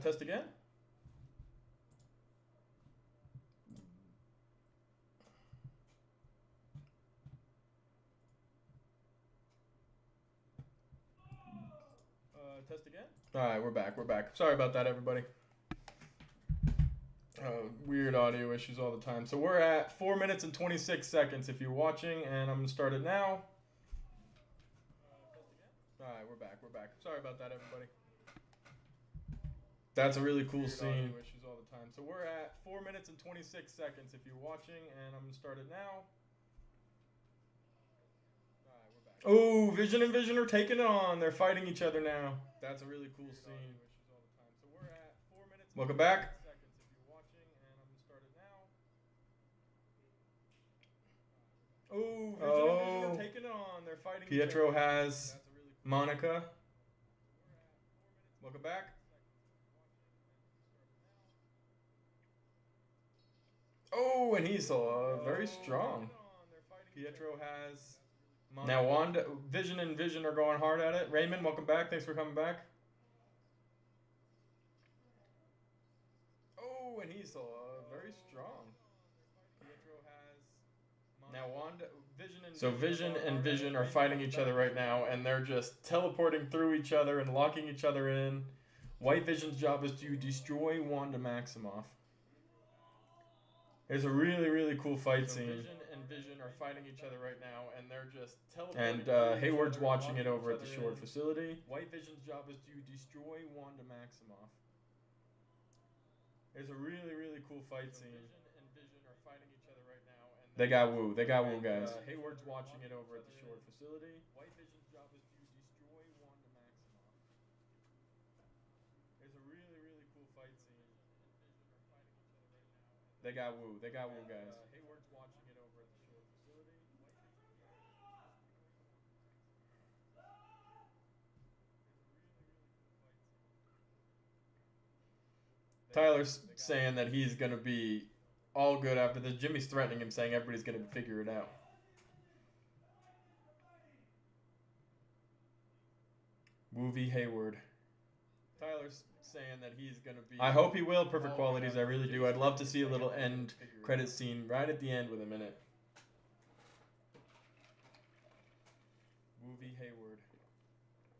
Test again. Test again. All right, we're back. We're back. Sorry about that, everybody. Weird audio issues all the time. So we're at 4 minutes and 26 seconds if you're watching, and I'm gonna start it now. All right, we're back. We're back. Sorry about that, everybody. That's a really cool scene. Audio issues all the time. So we're at 4 minutes and 26 seconds if you're watching, and I'm gonna start it now. All right, we're back. Oh, Vision and Vision are taking it on. They're fighting each other now. That's a really cool scene. So we're at 4 minutes. Welcome back. Oh, Vision and Vision are taking it on. They're fighting. Pietro has Monica. Welcome back. Oh, and he's very strong. Pietro has Monica. Now Wanda, Vision and Vision are going hard at it. Raymond, welcome back. Thanks for coming back. Oh, and he's very strong. Pietro has Monica. Now Wanda, Vision and Vision are fighting each other right now, and they're just teleporting through each other and locking each other in. White Vision's job is to destroy Wanda Maximoff. There's a really, really cool fight scene. Vision and Vision are fighting each other right now, and they're just teleporting. And Hayward's watching it over at the Shore facility. White Vision's job is to destroy Wanda Maximoff. There's a really, really cool fight scene. Vision and Vision are fighting each other right now, and they got Woo. They got Woo, guys. Hayward's watching it over at the Shore facility. White Vision's job is to destroy Wanda Maximoff. There's a really, really cool fight scene. They got Woo. They got Woo, guys. Hayward's watching it over at the Shore facility. Tyler's saying that he's going to be all good after this. Jimmy's threatening him, saying everybody's going to figure it out. Woo v. Hayward. Tyler's saying that he's going to be... I hope he will. Perfect qualities. I really do. I'd love to see a little end credit scene right at the end with him in it. Woo v. Hayward.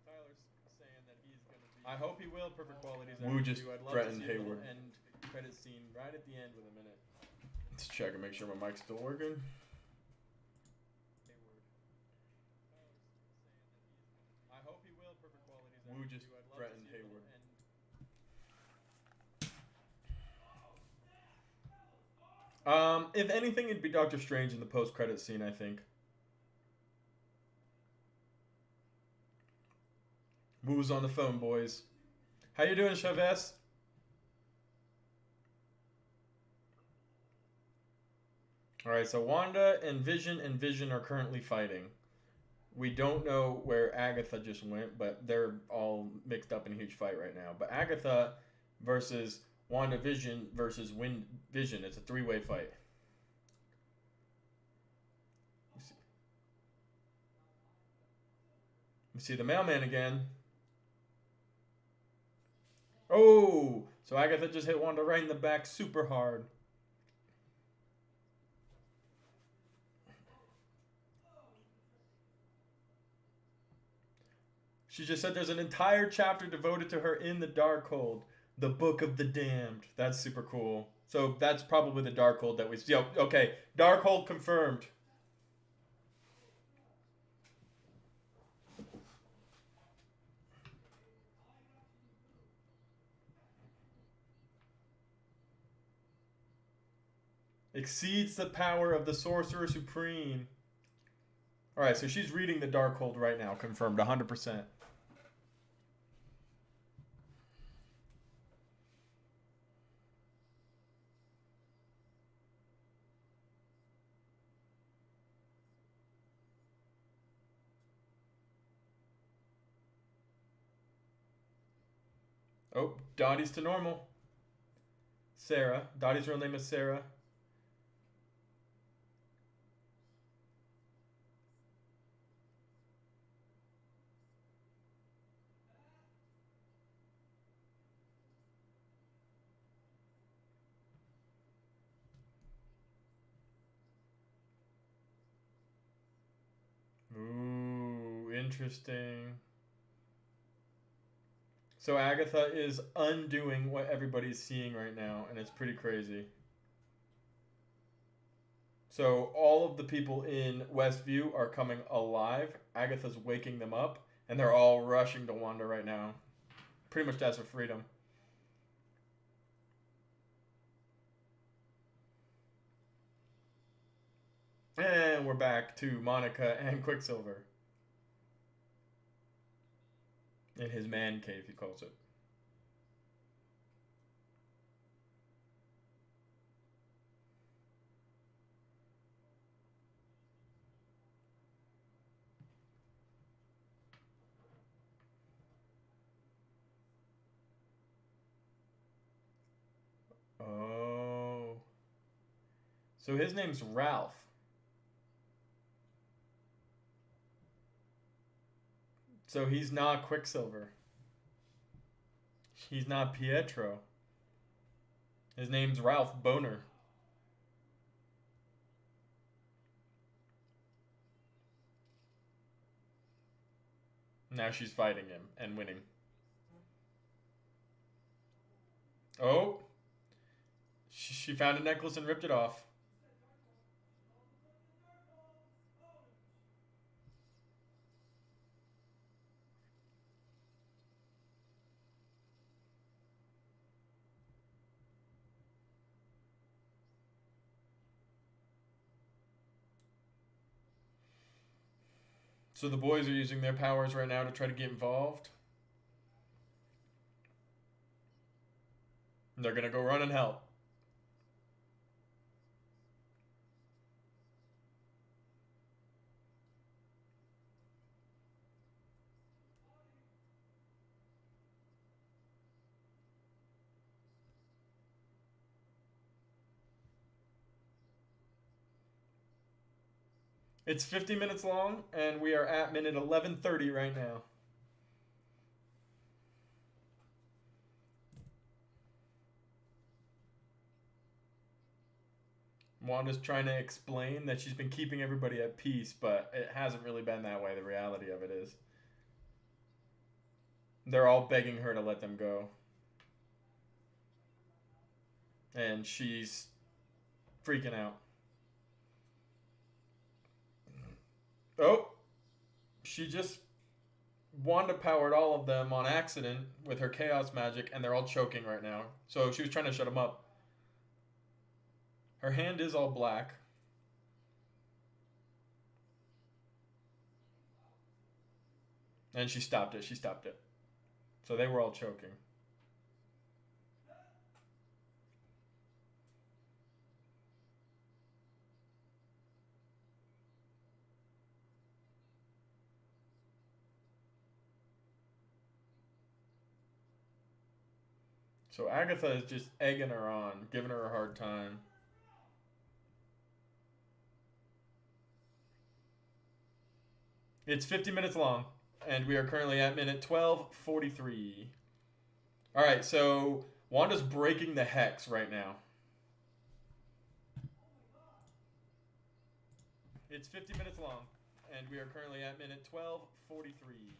Tyler's saying that he's going to be... I hope he will. Perfect qualities. Woo just threatened Hayward. End credit scene right at the end with him in it. Let's check and make sure my mic's still working. I hope he will. Perfect qualities. Woo just threatened Hayward. If anything, it'd be Doctor Strange in the post-credit scene, I think. Woo's on the phone, boys. How you doing, Chavez? Alright, so Wanda and Vision are currently fighting. We don't know where Agatha just went, but they're all mixed up in a huge fight right now. But Agatha versus Wandavision versus Vision. It's a three-way fight. We see the mailman again. Oh! So Agatha just hit Wanda right in the back super hard. She just said there's an entire chapter devoted to her in the Darkhold. The Book of the Damned. That's super cool. So that's probably the Darkhold that we see. Okay, Darkhold confirmed. Exceeds the power of the Sorcerer Supreme. Alright, so she's reading the Darkhold right now. Confirmed, 100%. Oh, Dottie's to normal. Sarah. Dottie's real name is Sarah. interesting. So Agatha is undoing what everybody's seeing right now, and it's pretty crazy. So all of the people in Westview are coming alive. Agatha's waking them up, and they're all rushing to Wanda right now. Pretty much to ask for freedom. And we're back to Monica and Quicksilver. In his man cave, he calls it. Oh. So his name's Ralph. So he's not Quicksilver. He's not Pietro. His name's Ralph Boner. Now she's fighting him and winning. Oh. She found a necklace and ripped it off. So the boys are using their powers right now to try to get involved. They're going to go run and help. It's 50 minutes long, and we are at minute 11:30 right now. Wanda's trying to explain that she's been keeping everybody at peace, but it hasn't really been that way. The reality of it is they're all begging her to let them go. And she's freaking out. Oh, she just Wanda powered all of them on accident with her chaos magic, and they're all choking right now. So she was trying to shut them up. Her hand is all black. And she stopped it. She stopped it. So they were all choking. So Agatha is just egging her on, giving her a hard time. It's 50 minutes long, and we are currently at minute 12:43. All right, so Wanda's breaking the hex right now. It's 50 minutes long, and we are currently at minute 12:43.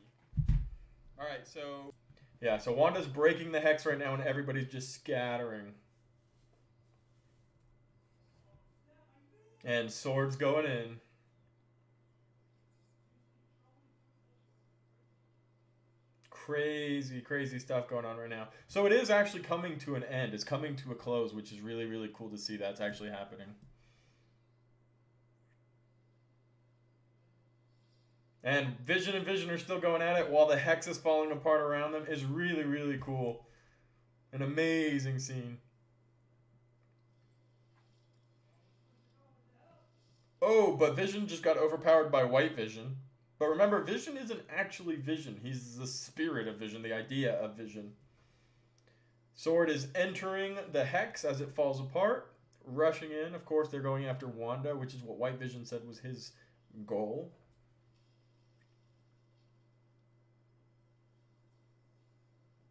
All right, so yeah, so Wanda's breaking the hex right now, and everybody's just scattering. And Sword's going in. Crazy, crazy stuff going on right now. So it is actually coming to an end. It's coming to a close, which is really, really cool to see that's actually happening. And Vision are still going at it while the hex is falling apart around them. Is really, really cool. An amazing scene. Oh, but Vision just got overpowered by White Vision. But remember, Vision isn't actually Vision. He's the spirit of Vision, the idea of Vision. Sword is entering the hex as it falls apart. Rushing in. Of course, they're going after Wanda, which is what White Vision said was his goal.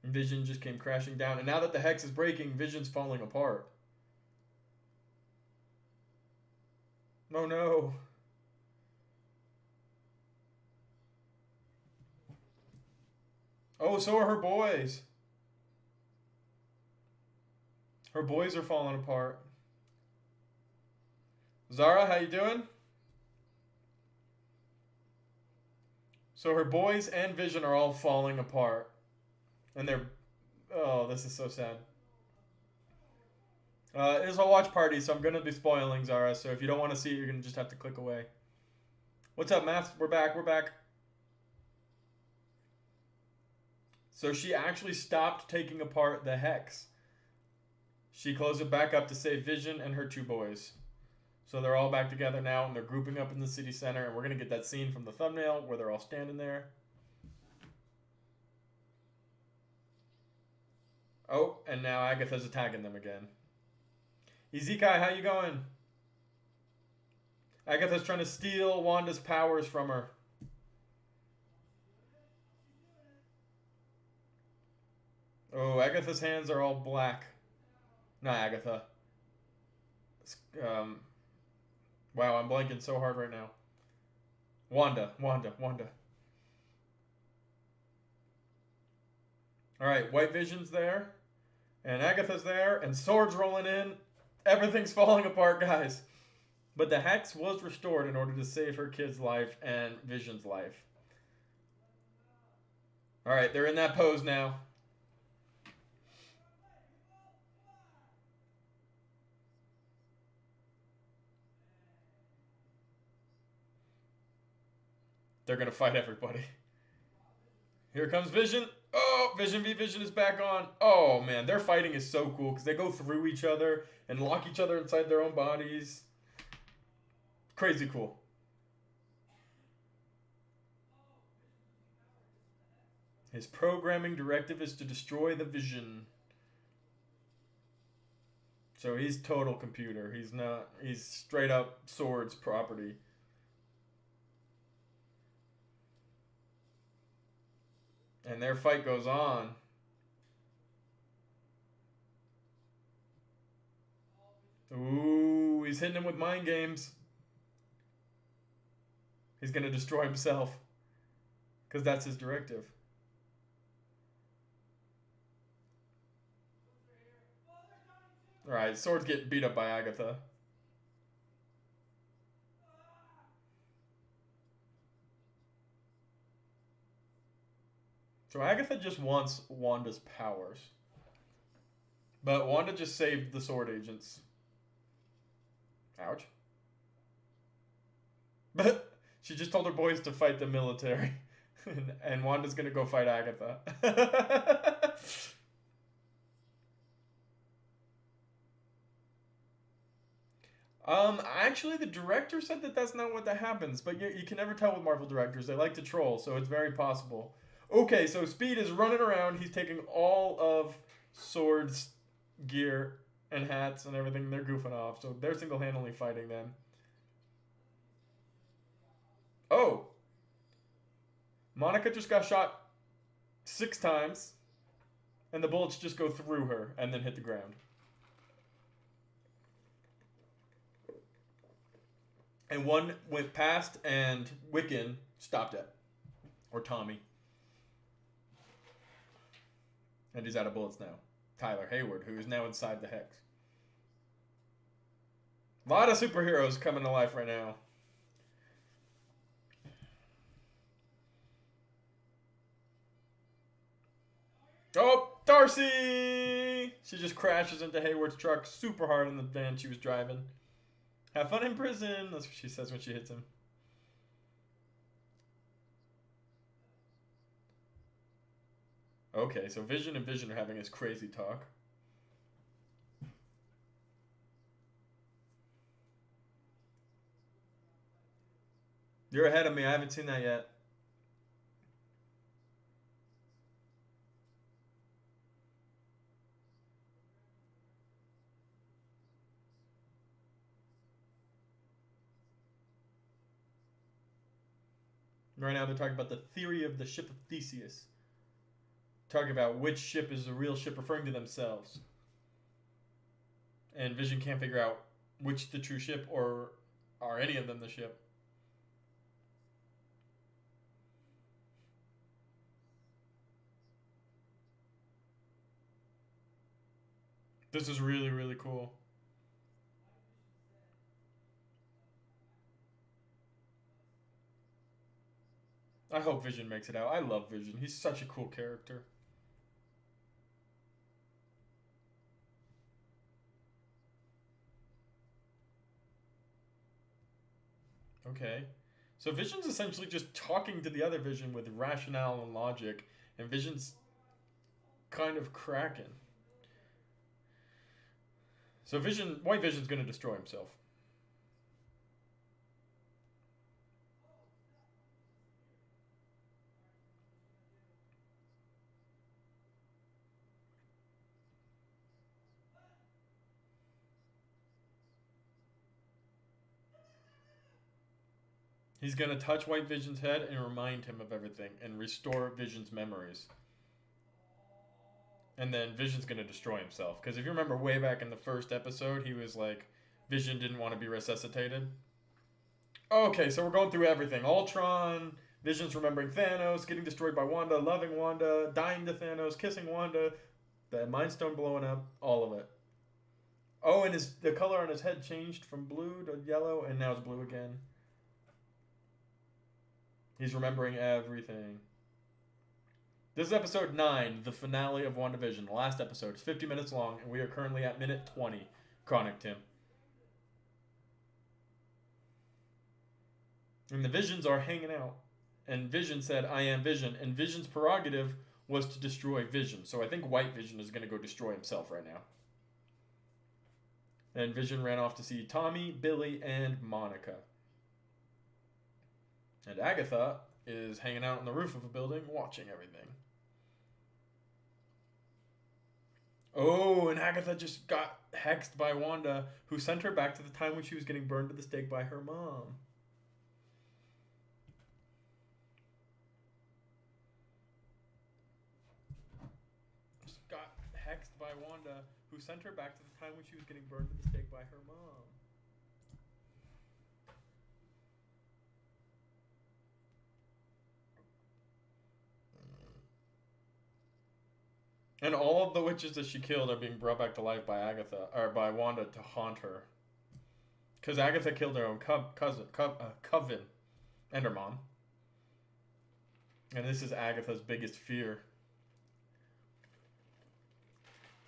Vision just came crashing down. And now that the hex is breaking, Vision's falling apart. Oh no. Oh, so are her boys. Her boys are falling apart. Zara, how you doing? So her boys and Vision are all falling apart. And they're... Oh, this is so sad. It is a watch party, so I'm going to be spoiling Zara. So if you don't want to see it, you're going to just have to click away. What's up, Math? We're back. We're back. So she actually stopped taking apart the hex. She closed it back up to save Vision and her two boys. So they're all back together now, and they're grouping up in the city center, and we're going to get that scene from the thumbnail where they're all standing there. Oh, and now Agatha's attacking them again. Izikai, how you going? Agatha's trying to steal Wanda's powers from her. Oh, Agatha's hands are all black. Not Agatha. Wow, I'm blanking so hard right now. Wanda. Alright, White Vision's there. And Agatha's there. And Sword's rolling in. Everything's falling apart, guys. But the hex was restored in order to save her kid's life and Vision's life. Alright, they're in that pose now. They're going to fight everybody. Here comes Vision. Oh, Vision v Vision is back on. Oh, man, their fighting is so cool because they go through each other and lock each other inside their own bodies. Crazy cool. His programming directive is to destroy the Vision. So he's total computer. He's straight up Sword's property. And their fight goes on. Ooh, he's hitting him with mind games. He's going to destroy himself. Because that's his directive. Alright, Sword's getting beat up by Agatha. So Agatha just wants Wanda's powers. But Wanda just saved the Sword agents. Ouch. But she just told her boys to fight the military. And Wanda's gonna go fight Agatha. Actually, the director said that that's not what that happens. But you can never tell with Marvel directors. They like to troll, so it's very possible. Okay, so Speed is running around. He's taking all of Sword's gear and hats and everything. They're goofing off, so they're single-handedly fighting them. Oh! Monica just got shot 6 times, and the bullets just go through her and then hit the ground. And one went past, and Wiccan stopped it. Or Tommy. And he's out of bullets now. Tyler Hayward, who is now inside the hex. A lot of superheroes coming to life right now. Oh, Darcy! She just crashes into Hayward's truck super hard in the van she was driving. Have fun in prison. That's what she says when she hits him. Okay, so Vision and Vision are having this crazy talk. You're ahead of me. I haven't seen that yet. Right now they're talking about the theory of the ship of Theseus. Talking about which ship is the real ship, referring to themselves. And Vision can't figure out which the true ship, or are any of them the ship. This is really, really cool. I hope Vision makes it out. I love Vision. He's such a cool character. Okay. So Vision's essentially just talking to the other Vision with rationale and logic, and Vision's kind of cracking. So White Vision's going to destroy himself. He's going to touch White Vision's head and remind him of everything and restore Vision's memories. And then Vision's going to destroy himself. Because if you remember way back in the first episode, he was like, Vision didn't want to be resuscitated. Okay, so we're going through everything. Ultron, Vision's remembering Thanos, getting destroyed by Wanda, loving Wanda, dying to Thanos, kissing Wanda, the Mind Stone blowing up, all of it. Oh, and the color on his head changed from blue to yellow, and now it's blue again. He's remembering everything. This is episode 9, the finale of WandaVision. The last episode. It's 50 minutes long, and we are currently at minute 20. Chronic Tim. And the Visions are hanging out. And Vision said, I am Vision. And Vision's prerogative was to destroy Vision. So I think White Vision is going to go destroy himself right now. And Vision ran off to see Tommy, Billy, and Monica. And Agatha is hanging out on the roof of a building watching everything. Oh, and Agatha just got hexed by Wanda, who sent her back to the time when she was getting burned to the stake by her mom. Just got hexed by Wanda, who sent her back to the time when she was getting burned to the stake by her mom. And all of the witches that she killed are being brought back to life by Agatha, or by Wanda to haunt her. Because Agatha killed her own coven, and her mom. And this is Agatha's biggest fear.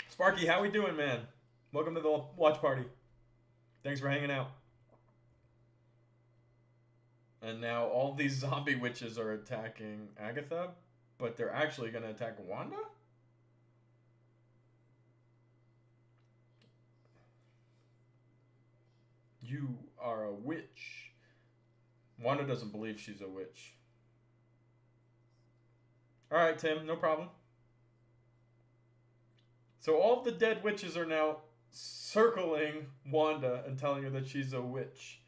Sparky, how we doing, man? Welcome to the watch party. Thanks for hanging out. And now all these zombie witches are attacking Agatha, but they're actually going to attack Wanda? You are a witch. Wanda doesn't believe she's a witch. Alright, Tim, no problem. So all the dead witches are now circling Wanda and telling her that she's a witch.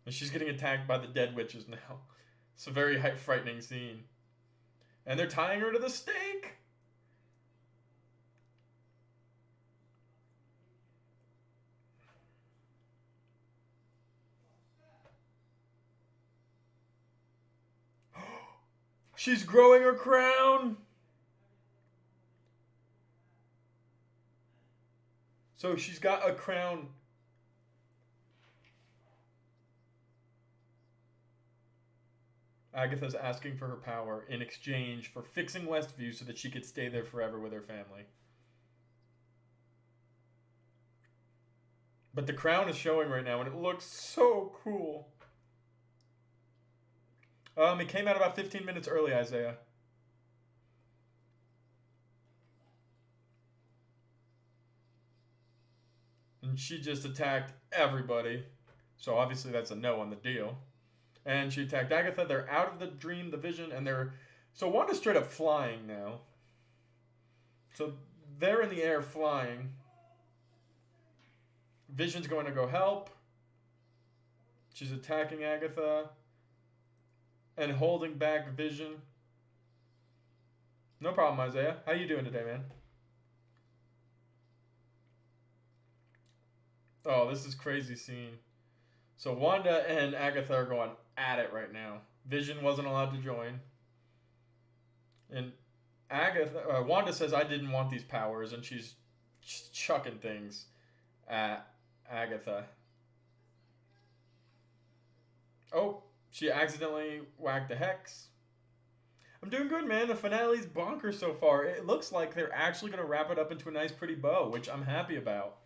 And she's getting attacked by the dead witches now. It's a very frightening scene. And they're tying her to the stake. She's growing her crown. So she's got a crown. Agatha's asking for her power in exchange for fixing Westview so that she could stay there forever with her family. But the crown is showing right now, and it looks so cool. It came out about 15 minutes early, Isaiah. And she just attacked everybody. So obviously that's a no on the deal. And she attacked Agatha. They're out of the dream, the vision, and they're... So Wanda's straight up flying now. So they're in the air flying. Vision's going to go help. She's attacking Agatha. And holding back Vision. No problem, Isaiah. How you doing today, man? Oh, this is crazy scene. So Wanda and Agatha are going at it right now. Vision wasn't allowed to join. And Wanda says, "I didn't want these powers," and she's chucking things at Agatha. Oh, she accidentally whacked a hex. I'm doing good, man. The finale's bonkers so far. It looks like they're actually going to wrap it up into a nice, pretty bow, which I'm happy about.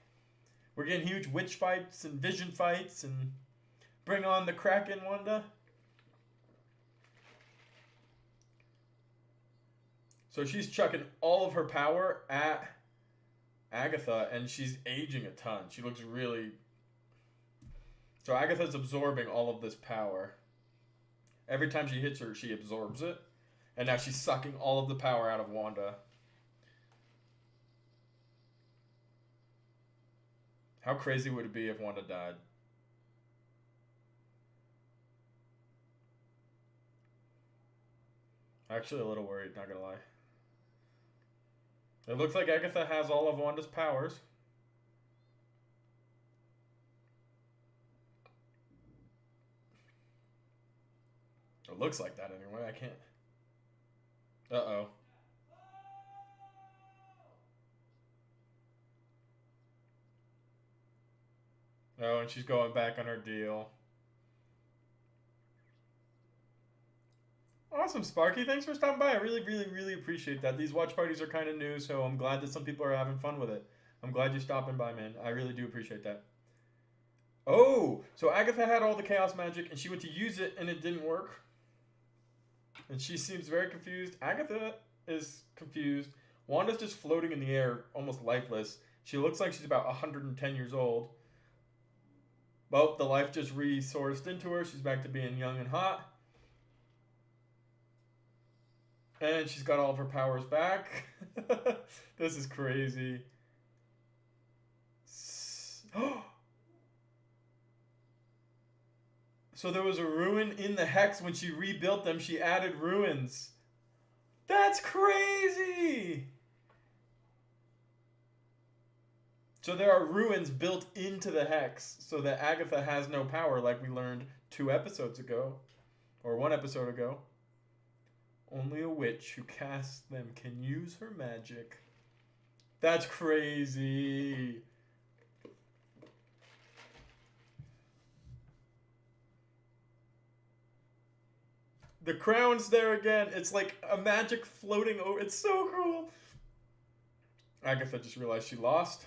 We're getting huge witch fights and vision fights, and bring on the Kraken, Wanda. So she's chucking all of her power at Agatha, and she's aging a ton. She looks really... So Agatha's absorbing all of this power. Every time she hits her, she absorbs it. And now she's sucking all of the power out of Wanda. How crazy would it be if Wanda died? Actually, a little worried, not gonna lie. It looks like Agatha has all of Wanda's powers. It looks like that anyway. I can't. Uh-oh. Oh, and she's going back on her deal. Awesome, Sparky. Thanks for stopping by. I really, really, really appreciate that. These watch parties are kind of new, so I'm glad that some people are having fun with it. I'm glad you're stopping by, man. I really do appreciate that. Oh, so Agatha had all the chaos magic, and she went to use it, and it didn't work. And she seems very confused. Agatha is confused. Wanda's just floating in the air, almost lifeless. She looks like she's about 110 years old. Well, the life just resourced into her. She's back to being young and hot. And she's got all of her powers back. This is crazy. So there was a ruin in the hex. When she rebuilt them, she added ruins. That's crazy! So there are ruins built into the hex so that Agatha has no power, like we learned 2 episodes ago. Or 1 episode ago. Only a witch who casts them can use her magic. That's crazy. The crown's there again. It's like a magic floating over. It's so cool. Agatha just realized she lost.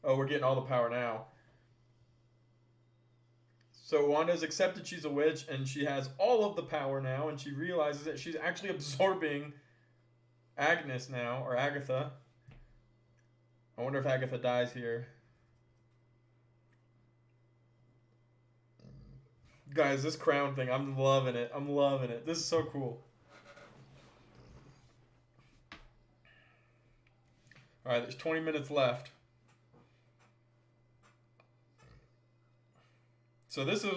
Oh, we're getting all the power now. So Wanda's accepted she's a witch, and she has all of the power now, and she realizes that she's actually absorbing Agnes now, or Agatha. I wonder if Agatha dies here. Guys, this crown thing, I'm loving it. I'm loving it. This is so cool. Alright, there's 20 minutes left. So this is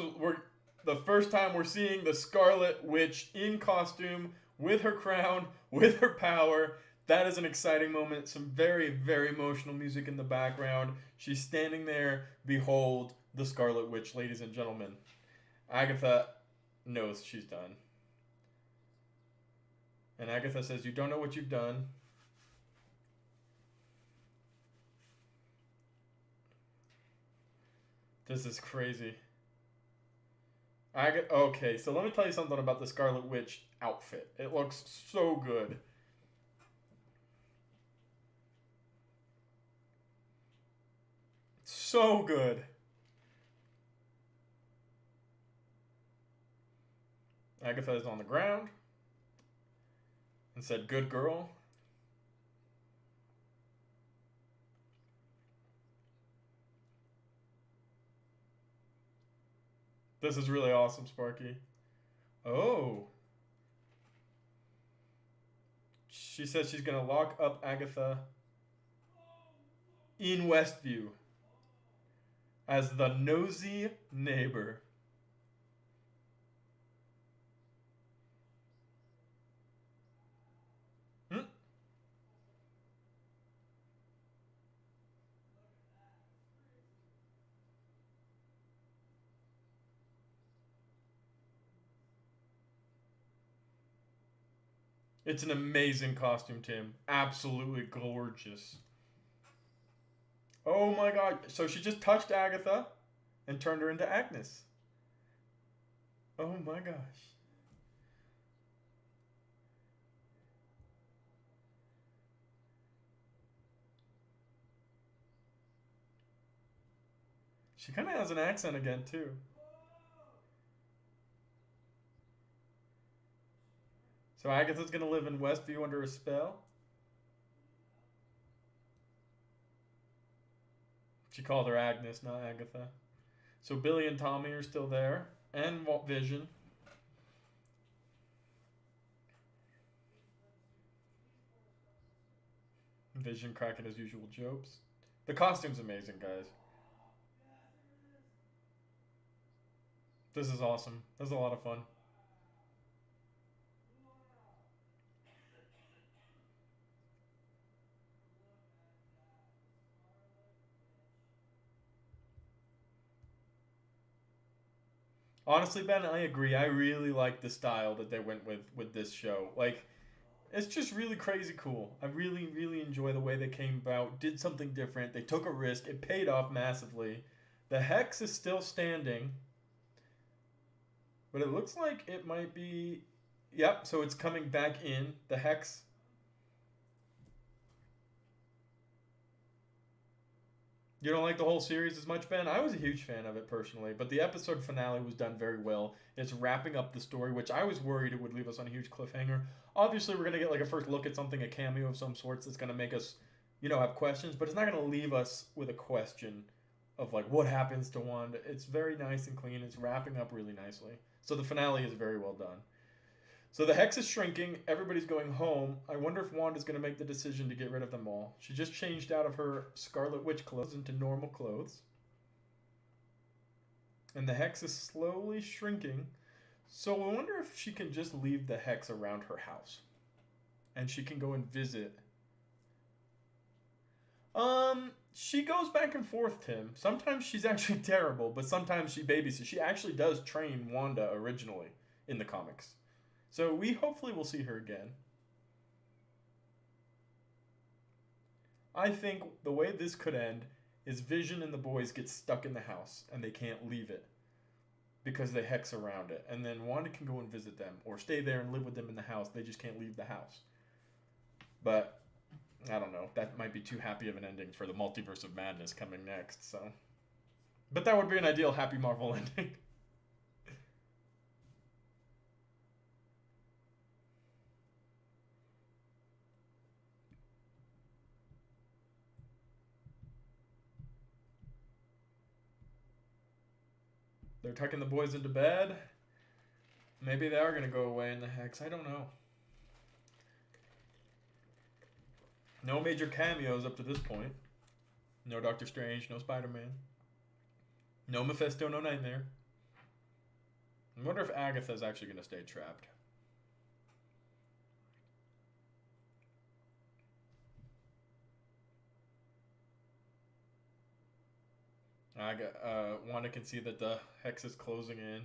the first time we're seeing the Scarlet Witch in costume, with her crown, with her power. That is an exciting moment. Some very, very emotional music in the background. She's standing there. Behold the Scarlet Witch, ladies and gentlemen. Agatha knows she's done. And Agatha says, "You don't know what you've done." This is crazy. Okay, so let me tell you something about the Scarlet Witch outfit. It looks so good. So good. Agatha is on the ground and said, "Good girl." This is really awesome, Sparky. Oh. She says she's going to lock up Agatha in Westview as the nosy neighbor. It's an amazing costume, Tim. Absolutely gorgeous. Oh my god. So she just touched Agatha and turned her into Agnes. Oh my gosh. She kind of has an accent again, too. So Agatha's gonna live in Westview under a spell? She called her Agnes, not Agatha. So Billy and Tommy are still there. And Vision. Vision cracking his usual jokes. The costume's amazing, guys. This is awesome. This is a lot of fun. Honestly, Ben, I agree. I really like the style that they went with this show. Like, it's just really crazy cool. I really, really enjoy the way they came about, did something different. They took a risk. It paid off massively. The Hex is still standing, but it looks like it might be. Yep, so it's coming back in. The Hex. You don't like the whole series as much, Ben? I was a huge fan of it personally, but the episode finale was done very well. It's wrapping up the story, which I was worried it would leave us on a huge cliffhanger. Obviously, we're going to get like a first look at something, a cameo of some sorts that's going to make us, have questions, but it's not going to leave us with a question of like what happens to Wanda. It's very nice and clean. It's wrapping up really nicely. So the finale is very well done. So the Hex is shrinking. Everybody's going home. I wonder if Wanda's going to make the decision to get rid of them all. She just changed out of her Scarlet Witch clothes into normal clothes. And the Hex is slowly shrinking. So I wonder if she can just leave the Hex around her house. And she can go and visit. She goes back and forth, Tim. Sometimes she's actually terrible, but sometimes she babysits. She actually does train Wanda originally in the comics. So we hopefully will see her again. I think the way this could end is Vision and the boys get stuck in the house and they can't leave it because they hex around it. And then Wanda can go and visit them or stay there and live with them in the house. They just can't leave the house. But I don't know. That might be too happy of an ending for the Multiverse of Madness coming next. So, but that would be an ideal Happy Marvel ending. They're tucking the boys into bed. Maybe they are going to go away in the hex. I don't know. No major cameos up to this point. No Doctor Strange, no Spider-Man. No Mephisto, no Nightmare. I wonder if Agatha's actually going to stay trapped. Wanda can see that the hex is closing in.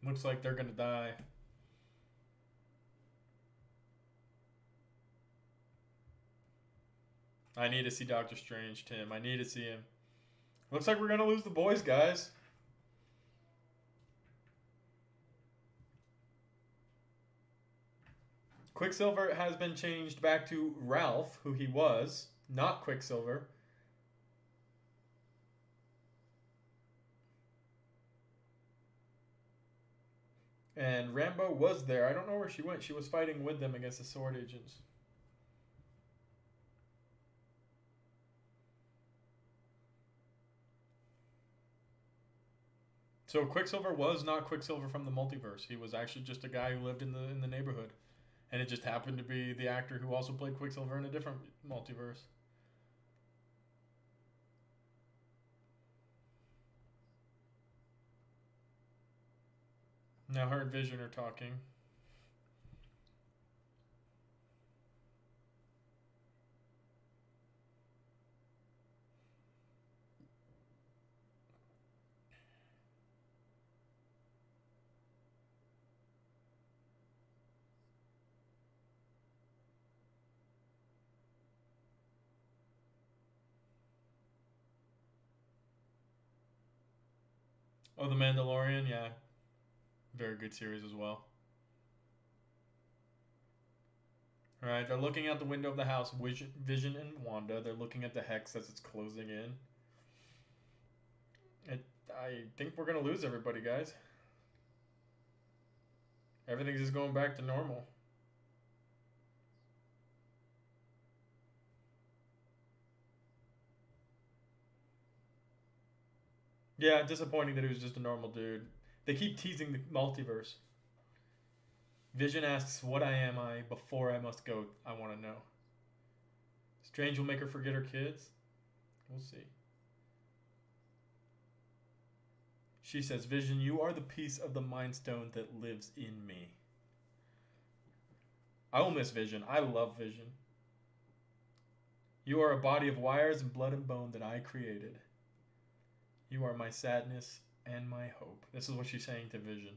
Looks like they're gonna die. I need to see Doctor Strange, Tim. I need to see him. Looks like we're gonna lose the boys, guys. Quicksilver has been changed back to Ralph, who he was, not Quicksilver. And Rambo was there. I don't know where she went. She was fighting with them against the Sword Agents. So Quicksilver was not Quicksilver from the multiverse. He was actually just a guy who lived in the neighborhood. And it just happened to be the actor who also played Quicksilver in a different multiverse. Now her and Vision are talking. Oh, The Mandalorian, yeah. Very good series as well. Alright, they're looking out the window of the house, Vision and Wanda. They're looking at the hex as it's closing in. I think we're going to lose everybody, guys. Everything's just going back to normal. Yeah, disappointing that he was just a normal dude. They keep teasing the multiverse. Vision asks, what am I before I must go? I want to know. Strange will make her forget her kids? We'll see. She says, Vision, you are the piece of the Mind Stone that lives in me. I will miss Vision. I love Vision. You are a body of wires and blood and bone that I created. You are my sadness and my hope. This is what she's saying to Vision.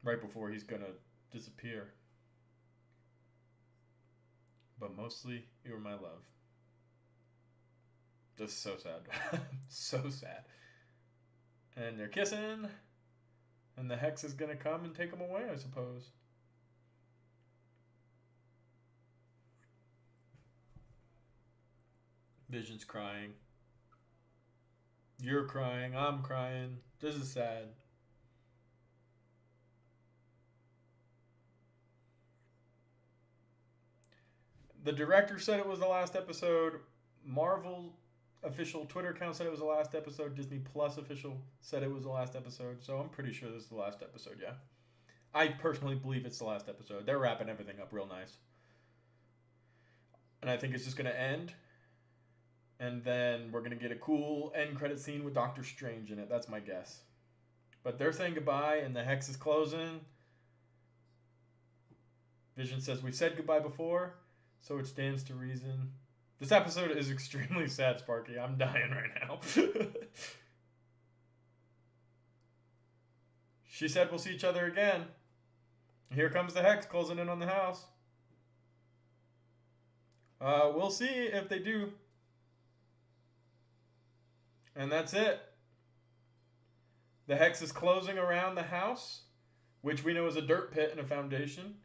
Right before he's going to disappear. But mostly, you are my love. This is so sad. So sad. And they're kissing. And the Hex is going to come and take them away, I suppose. Vision's crying. You're crying. I'm crying. This is sad. The director said it was the last episode. Marvel official Twitter account said it was the last episode. Disney Plus official said it was the last episode. So I'm pretty sure this is the last episode, yeah. I personally believe it's the last episode. They're wrapping everything up real nice. And I think it's just going to end. And then we're going to get a cool end credit scene with Doctor Strange in it. That's my guess. But they're saying goodbye and the Hex is closing. Vision says, we've said goodbye before, so it stands to reason. This episode is extremely sad, Sparky. I'm dying right now. She said we'll see each other again. Here comes the Hex closing in on the house. We'll see if they do. And that's it. The Hex is closing around the house, which we know is a dirt pit and a foundation.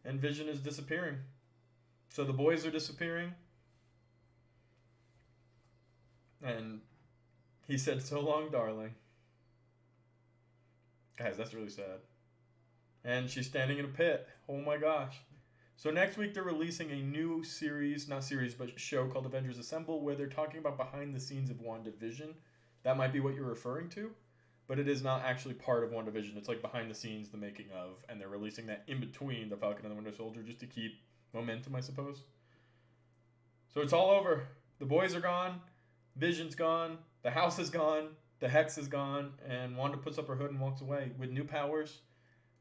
And Vision is disappearing. So the boys are disappearing. And he said, so long, darling. Guys, that's really sad. And she's standing in a pit. Oh my gosh. So next week they're releasing a new series, not series, but show called Avengers Assemble, where they're talking about behind the scenes of Wandavision. That might be what you're referring to, but it is not actually part of Wandavision. It's like behind the scenes, the making of, and they're releasing that in between the Falcon and the Winter Soldier just to keep momentum, I suppose. So it's all over. The boys are gone. Vision's gone. The house is gone. The Hex is gone. And Wanda puts up her hood and walks away with new powers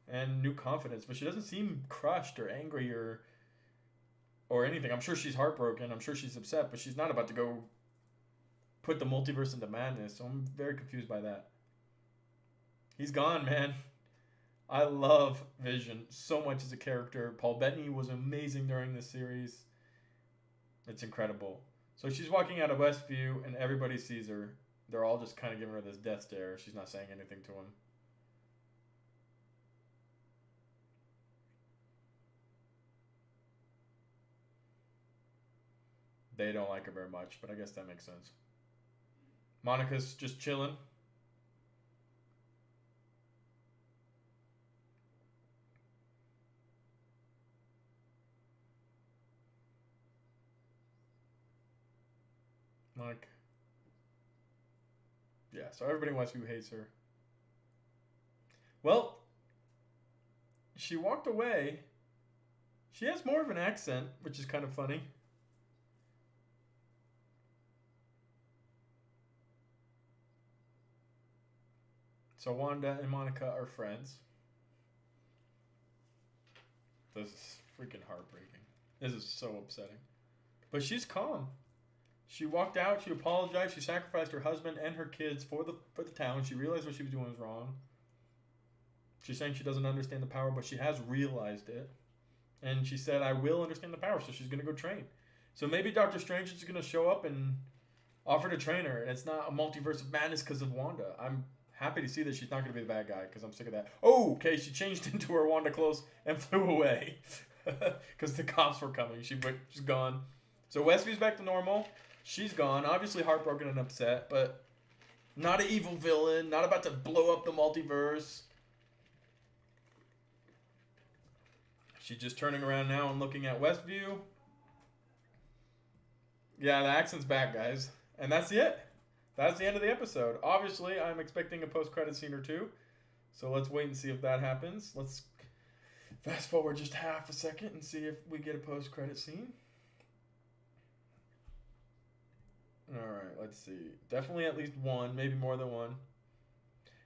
and new confidence. But she doesn't seem crushed or angry or anything. I'm sure she's heartbroken. I'm sure she's upset. But she's not about to go put the multiverse into madness. So I'm very confused by that. He's gone, man. I love Vision so much as a character. Paul Bettany was amazing during this series. It's incredible. So she's walking out of Westview, and everybody sees her. They're all just kind of giving her this death stare. She's not saying anything to him. They don't like her very much, but I guess that makes sense. Monica's just chilling. Like, yeah, so everybody in Westview hates her. Well, she walked away. She has more of an accent, which is kind of funny. So Wanda and Monica are friends. This is freaking heartbreaking. This is so upsetting. But she's calm. She walked out, she apologized, she sacrificed her husband and her kids for the town. She realized what she was doing was wrong. She's saying she doesn't understand the power, but she has realized it. And she said, I will understand the power, so she's going to go train. So maybe Doctor Strange is going to show up and offer to train her, and it's not a multiverse of madness because of Wanda. I'm happy to see that she's not going to be the bad guy because I'm sick of that. Oh, okay, she changed into her Wanda clothes and flew away because the cops were coming. She's gone. So Westview's back to normal. She's gone. Obviously heartbroken and upset, but not an evil villain. Not about to blow up the multiverse. She's just turning around now and looking at Westview. Yeah, the accent's back, guys. And that's it. That's the end of the episode. Obviously, I'm expecting a post-credit scene or two. So let's wait and see if that happens. Let's fast forward just half a second and see if we get a post-credit scene. Alright, let's see. Definitely at least one, maybe more than one.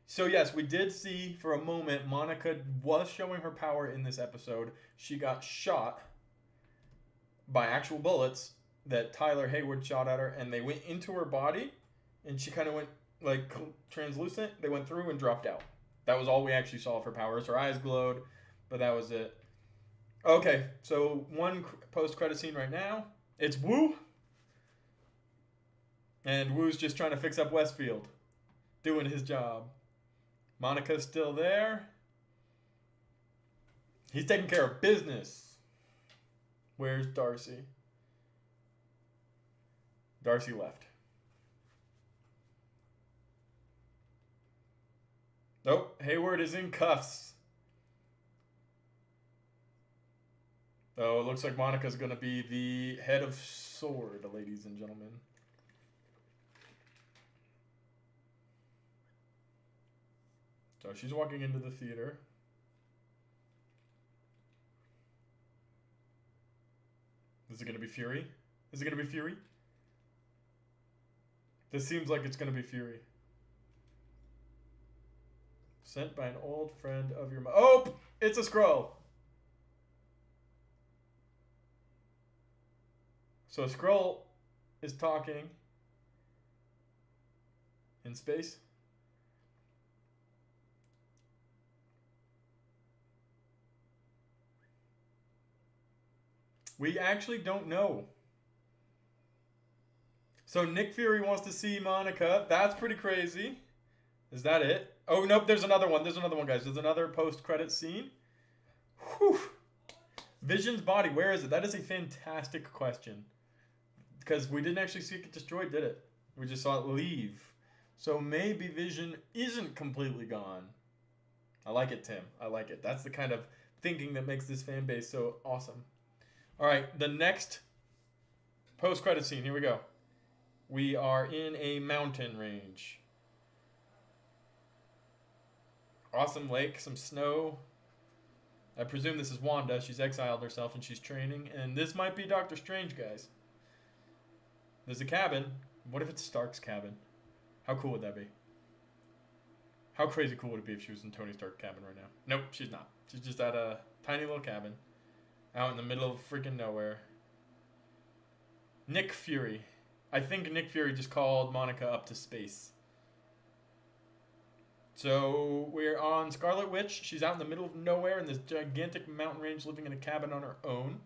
So yes, we did see for a moment Monica was showing her power in this episode. She got shot by actual bullets that Tyler Hayward shot at her, and they went into her body, and she kind of went like translucent. They went through and dropped out. That was all we actually saw of her powers. Her eyes glowed, but that was it. Okay, so one post-credit scene right now. It's Wu. And Wu's just trying to fix up Westfield. Doing his job. Monica's still there. He's taking care of business. Where's Darcy? Darcy left. Nope, Hayward is in cuffs. Oh, it looks like Monica's going to be the head of sword, ladies and gentlemen. So she's walking into the theater. Is it going to be Fury? Is it going to be Fury? This seems like it's going to be Fury. Sent by an old friend of your... Oh! It's a Skrull! So Skrull is talking in space. We actually don't know. So Nick Fury wants to see Monica. That's pretty crazy. Is that it? Oh, nope, there's another one. There's another one, guys. There's another post-credit scene. Whew. Vision's body, where is it? That is a fantastic question. Because we didn't actually see it get destroyed, did it? We just saw it leave. So maybe Vision isn't completely gone. I like it, Tim. I like it. That's the kind of thinking that makes this fan base so awesome. All right, the next post-credit scene. Here we go. We are in a mountain range. Awesome lake, some snow. I presume this is Wanda. She's exiled herself and she's training. And this might be Doctor Strange, guys. There's a cabin. What if it's Stark's cabin? How cool would that be? How crazy cool would it be if she was in Tony Stark's cabin right now? Nope, she's not. She's just at a tiny little cabin. Out in the middle of freaking nowhere. Nick Fury. I think Nick Fury just called Monica up to space. So we're on Scarlet Witch. She's out in the middle of nowhere in this gigantic mountain range living in a cabin on her own.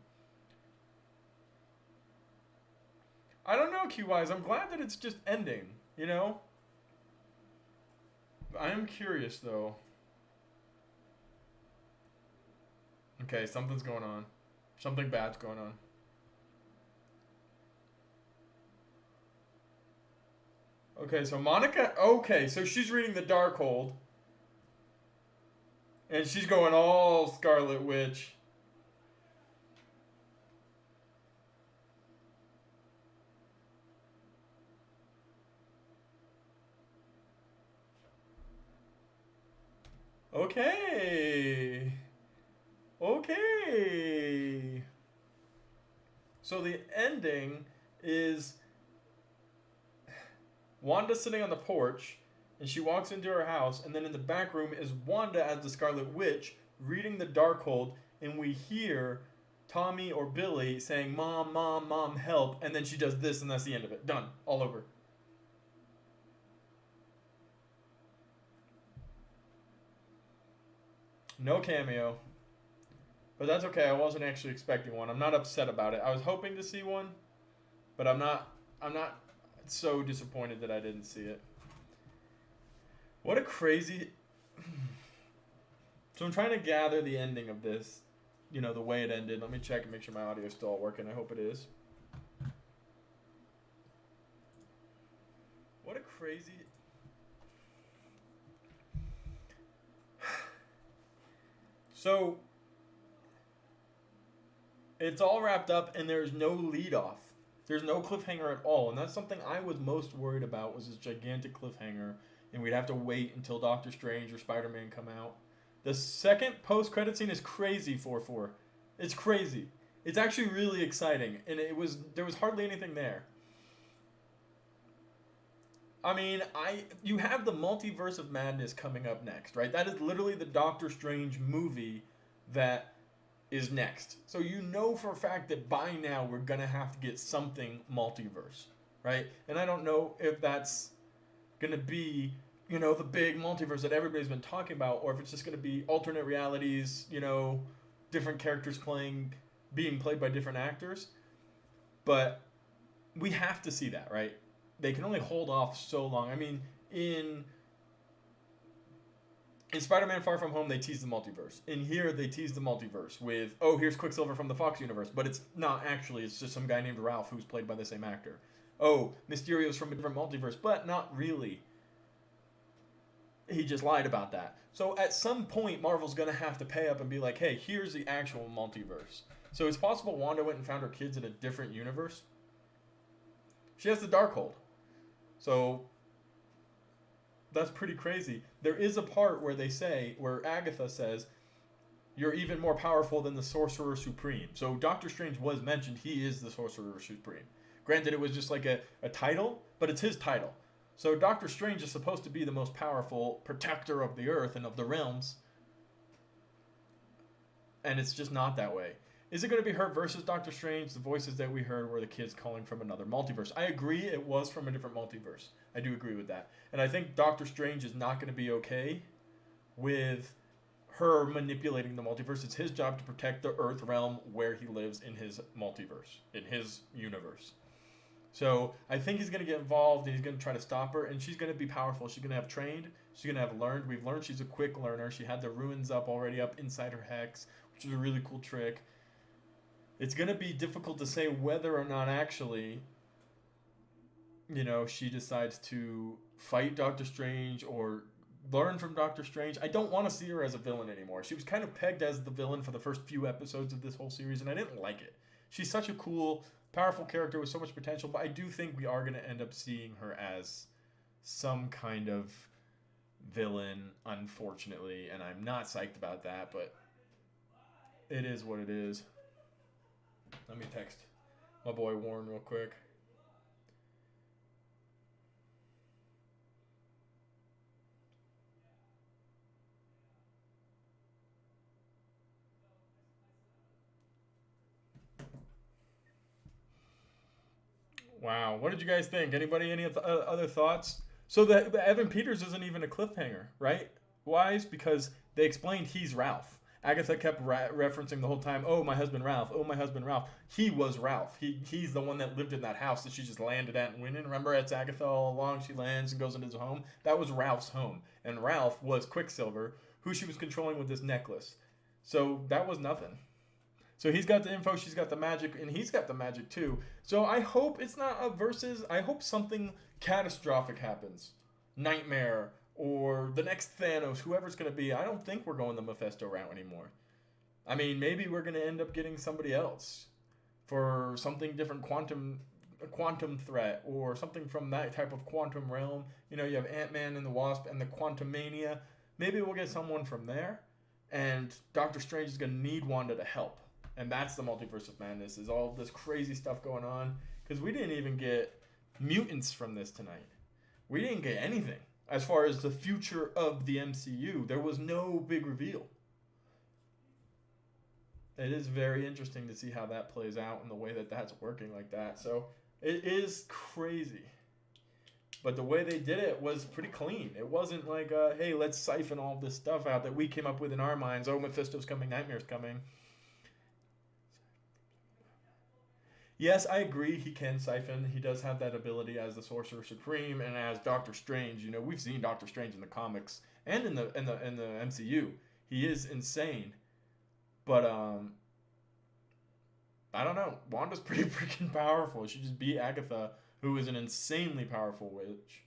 I don't know, Q-Wise. I'm glad that it's just ending, you know? I am curious, though. Okay, something's going on. Something bad's going on. Okay, so Monica... Okay, so she's reading the Darkhold. And she's going all Scarlet Witch. Okay. Okay. So the ending is Wanda sitting on the porch, and she walks into her house, and then in the back room is Wanda as the Scarlet Witch reading the Darkhold, and we hear Tommy or Billy saying, "Mom, Mom, Mom, help," and then she does this, and that's the end of it. Done. All over. No cameo. But that's okay. I wasn't actually expecting one. I'm not upset about it. I was hoping to see one, but I'm not so disappointed that I didn't see it. What a crazy... So I'm trying to gather the ending of this, the way it ended. Let me check and make sure my audio is still working. I hope it is. What a crazy... So, it's all wrapped up and there's no lead off. There's no cliffhanger at all. And that's something I was most worried about, was this gigantic cliffhanger. And we'd have to wait until Doctor Strange or Spider-Man come out. The second post-credit scene is crazy, 4-4. It's crazy. It's actually really exciting. And there was hardly anything there. I mean, you have the Multiverse of Madness coming up next, right? That is literally the Doctor Strange movie that is next. So you know for a fact that by now we're going to have to get something multiverse, right? And I don't know if that's going to be, the big multiverse that everybody's been talking about, or if it's just going to be alternate realities, different characters being played by different actors. But we have to see that, right? They can only hold off so long. I mean, in Spider-Man Far From Home, they tease the multiverse. In here, they tease the multiverse with, here's Quicksilver from the Fox universe. But it's not actually. It's just some guy named Ralph who's played by the same actor. Mysterio's from a different multiverse, but not really. He just lied about that. So at some point, Marvel's going to have to pay up and be like, hey, here's the actual multiverse. So it's possible Wanda went and found her kids in a different universe. She has the Darkhold. So that's pretty crazy. There is a part where Agatha says, you're even more powerful than the Sorcerer Supreme. So Doctor Strange was mentioned. He is the Sorcerer Supreme. Granted, it was just like a title, but it's his title. So Doctor Strange is supposed to be the most powerful protector of the Earth and of the realms. And it's just not that way. Is it going to be her versus Doctor Strange? The voices that we heard were the kids calling from another multiverse. I agree it was from a different multiverse. I do agree with that. And I think Doctor Strange is not going to be okay with her manipulating the multiverse. It's his job to protect the Earth realm where he lives in his multiverse, in his universe. So I think he's going to get involved and he's going to try to stop her. And she's going to be powerful. She's going to have trained. She's going to have learned. We've learned she's a quick learner. She had the ruins already up inside her hex, which is a really cool trick. It's going to be difficult to say whether or not actually, she decides to fight Doctor Strange or learn from Doctor Strange. I don't want to see her as a villain anymore. She was kind of pegged as the villain for the first few episodes of this whole series, and I didn't like it. She's such a cool, powerful character with so much potential, but I do think we are going to end up seeing her as some kind of villain, unfortunately, and I'm not psyched about that, but it is what it is. Let me text my boy Warren real quick. Wow, what did you guys think? Anybody, any other thoughts? So the Evan Peters isn't even a cliffhanger, right? Why? Because they explained he's Ralph. Agatha kept referencing the whole time, my husband Ralph, my husband Ralph. He was Ralph. He's the one that lived in that house that she just landed at and went in. Remember, it's Agatha all along. She lands and goes into his home. That was Ralph's home. And Ralph was Quicksilver, who she was controlling with this necklace. So that was nothing. So he's got the info, she's got the magic, and he's got the magic too. So I hope it's not a versus. I hope something catastrophic happens. Nightmare, or the next Thanos, whoever's going to be. I don't think we're going the Mephisto route anymore. I mean, maybe we're going to end up getting somebody else for something different, a quantum threat, or something from that type of quantum realm. You have Ant-Man and the Wasp and the Quantumania. Maybe we'll get someone from there, and Doctor Strange is going to need Wanda to help. And that's the Multiverse of Madness, is all this crazy stuff going on. Because we didn't even get mutants from this tonight. We didn't get anything. As far as the future of the MCU, there was no big reveal. It is very interesting to see how that plays out and the way that that's working like that. So it is crazy. But the way they did it was pretty clean. It wasn't like, hey, let's siphon all this stuff out that we came up with in our minds. Mephisto's coming, Nightmare's coming. Yes, I agree. He can siphon. He does have that ability as the Sorcerer Supreme and as Doctor Strange. You know, we've seen Doctor Strange in the comics and in the MCU. He is insane, but I don't know. Wanda's pretty freaking powerful. She just beat Agatha, who is an insanely powerful witch,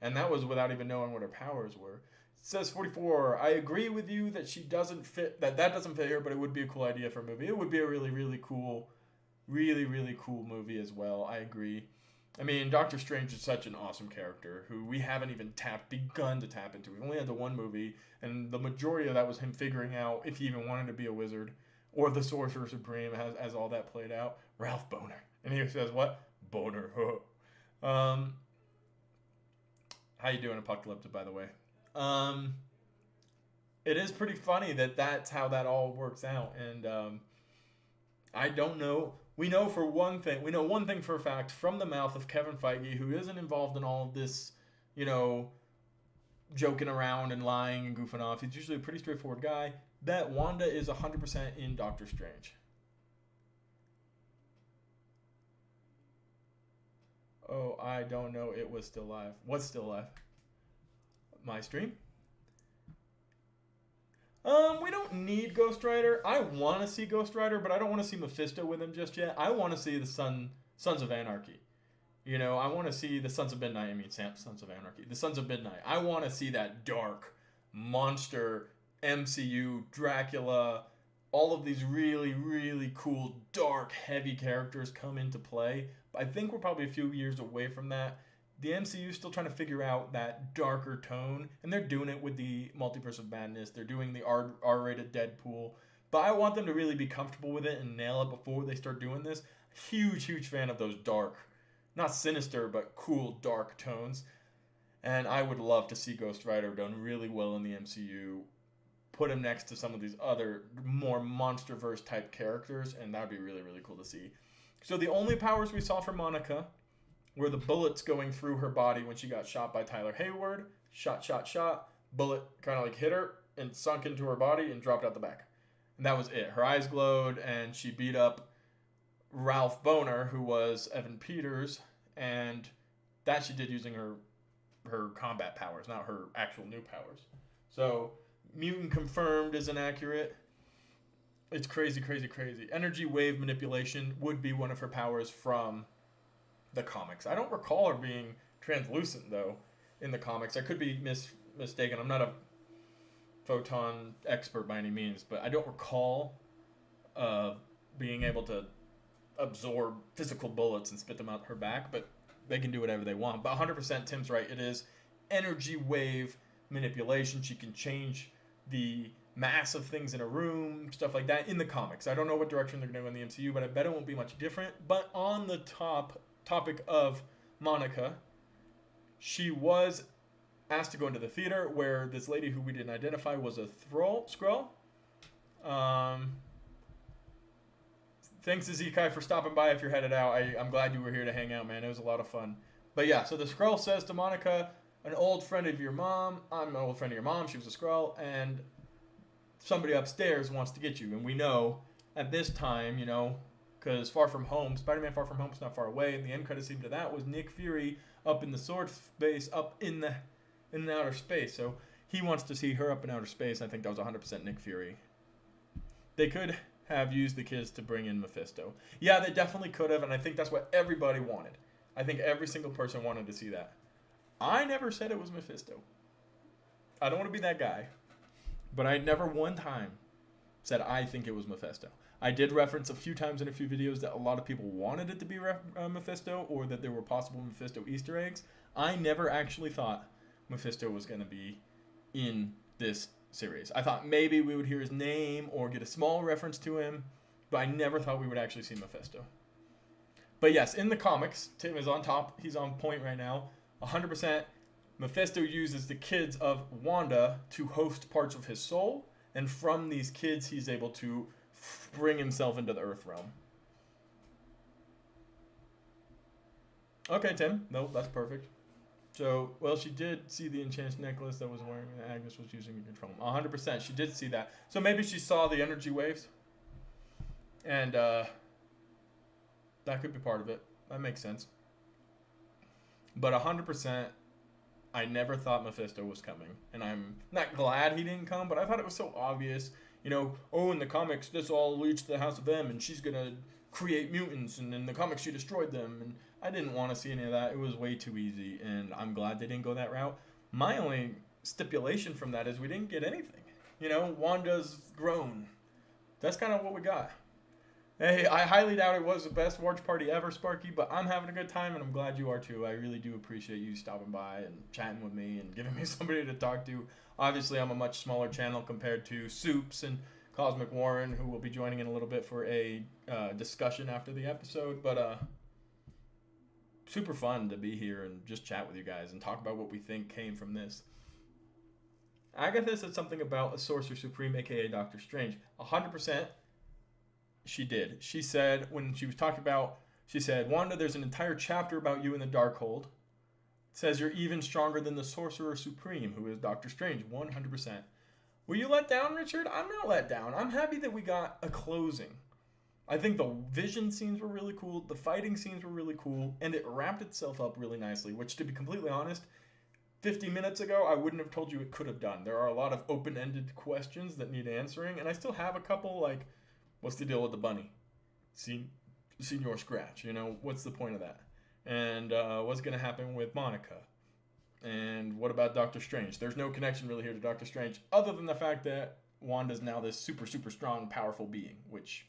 and that was without even knowing what her powers were. It says 44. I agree with you that she doesn't fit. That doesn't fit here, but it would be a cool idea for a movie. It would be a really really cool really, really cool movie as well. I agree. I mean, Doctor Strange is such an awesome character who we haven't even begun to tap into. We've only had the one movie, and the majority of that was him figuring out if he even wanted to be a wizard or the Sorcerer Supreme as all that played out. Ralph Boner. And he says, what? Boner. um, how you doing, Apocalyptic, by the way? It is pretty funny that that's how that all works out. And I don't know. We know one thing for a fact from the mouth of Kevin Feige, who isn't involved in all of this, joking around and lying and goofing off. He's usually a pretty straightforward guy. That Wanda is 100% in Doctor Strange. Oh, I don't know. It was still live. What's still live? My stream? We don't need Ghost Rider. I want to see Ghost Rider, but I don't want to see Mephisto with him just yet. I want to see the Sons of Anarchy. I want to see the Sons of Midnight. Sons of Anarchy. The Sons of Midnight. I want to see that dark monster MCU Dracula. All of these really, really cool, dark, heavy characters come into play. But I think we're probably a few years away from that. The MCU is still trying to figure out that darker tone, and they're doing it with the Multiverse of Madness. They're doing the R-rated Deadpool. But I want them to really be comfortable with it and nail it before they start doing this. Huge, huge fan of those dark, not sinister, but cool, dark tones. And I would love to see Ghost Rider done really well in the MCU. Put him next to some of these other more MonsterVerse type characters, and that would be really, really cool to see. So the only powers we saw for Monica were the bullets going through her body when she got shot by Tyler Hayward. Shot. Bullet kind of like hit her and sunk into her body and dropped out the back. And that was it. Her eyes glowed, and she beat up Ralph Boner, who was Evan Peters, and that she did using her combat powers, not her actual new powers. So, mutant confirmed is inaccurate. It's crazy. Energy wave manipulation would be one of her powers from the comics. I don't recall her being translucent, though, in the comics. I could be mistaken. I'm not a photon expert by any means, but I don't recall being able to absorb physical bullets and spit them out her back, but they can do whatever they want. But 100%, Tim's right. It is energy wave manipulation. She can change the mass of things in a room, stuff like that, in the comics. I don't know what direction they're going to go in the MCU, but I bet it won't be much different. But on the topic of Monica, she was asked to go into the theater where this lady who we didn't identify was a Skrull. Thanks Ezekiel for stopping by if you're headed out. I'm glad you were here to hang out, man. It was a lot of fun. But yeah, so the Skrull says to Monica, an old friend of your mom, I'm an old friend of your mom, she was a Skrull, and somebody upstairs wants to get you. And we know at this time, because Spider-Man Far From Home is not far away, and the end credit scene to that was Nick Fury up in the sword space, up in the outer space. So he wants to see her up in outer space. I think that was 100% Nick Fury. They could have used the kids to bring in Mephisto. Yeah, they definitely could have, and I think that's what everybody wanted. I think every single person wanted to see that. I never said it was Mephisto. I don't want to be that guy, but I never one time said I think it was Mephisto. I did reference a few times in a few videos that a lot of people wanted it to be Mephisto, or that there were possible Mephisto Easter eggs. I never actually thought Mephisto was going to be in this series. I thought maybe we would hear his name or get a small reference to him, but I never thought we would actually see Mephisto. But yes, in the comics, Tim is on top. He's on point right now. 100%. Mephisto uses the kids of Wanda to host parts of his soul, and from these kids, he's able to bring himself into the Earth realm. Okay, Tim. No, that's perfect. So, well, she did see the enchanted necklace that was wearing that Agnes was using to control him. 100%. She did see that. So maybe she saw the energy waves. And that That could be part of it. That makes sense. But 100%, I never thought Mephisto was coming. And I'm not glad he didn't come, but I thought it was so obvious. You know, oh, in the comics, this all leads to the House of M, and she's going to create mutants, and in the comics, she destroyed them. And I didn't want to see any of that. It was way too easy, and I'm glad they didn't go that route. My only stipulation from that is we didn't get anything. You know, Wanda's grown. That's kind of what we got. Hey, I highly doubt it was the best watch party ever, Sparky, but I'm having a good time, and I'm glad you are too. I really do appreciate you stopping by and chatting with me and giving me somebody to talk to. Obviously, I'm a much smaller channel compared to Soups and Cosmic Warren, who will be joining in a little bit for a discussion after the episode, but super fun to be here and just chat with you guys and talk about what we think came from this. Agatha said something about a Sorcerer Supreme, aka Doctor Strange. 100%. She did. She said, when she was talking about, she said, Wanda, there's an entire chapter about you in the Darkhold. It says you're even stronger than the Sorcerer Supreme, who is Doctor Strange. 100%. Were you let down, Richard? I'm not let down. I'm happy that we got a closing. I think the vision scenes were really cool. The fighting scenes were really cool. And it wrapped itself up really nicely, which, to be completely honest, 50 minutes ago, I wouldn't have told you it could have done. There are a lot of open-ended questions that need answering. And I still have a couple, like, what's the deal with the bunny? Senor Scratch, you know, what's the point of that? And what's going to happen with Monica? And what about Doctor Strange? There's no connection really here to Doctor Strange, other than the fact that Wanda's now this super, super strong, powerful being, which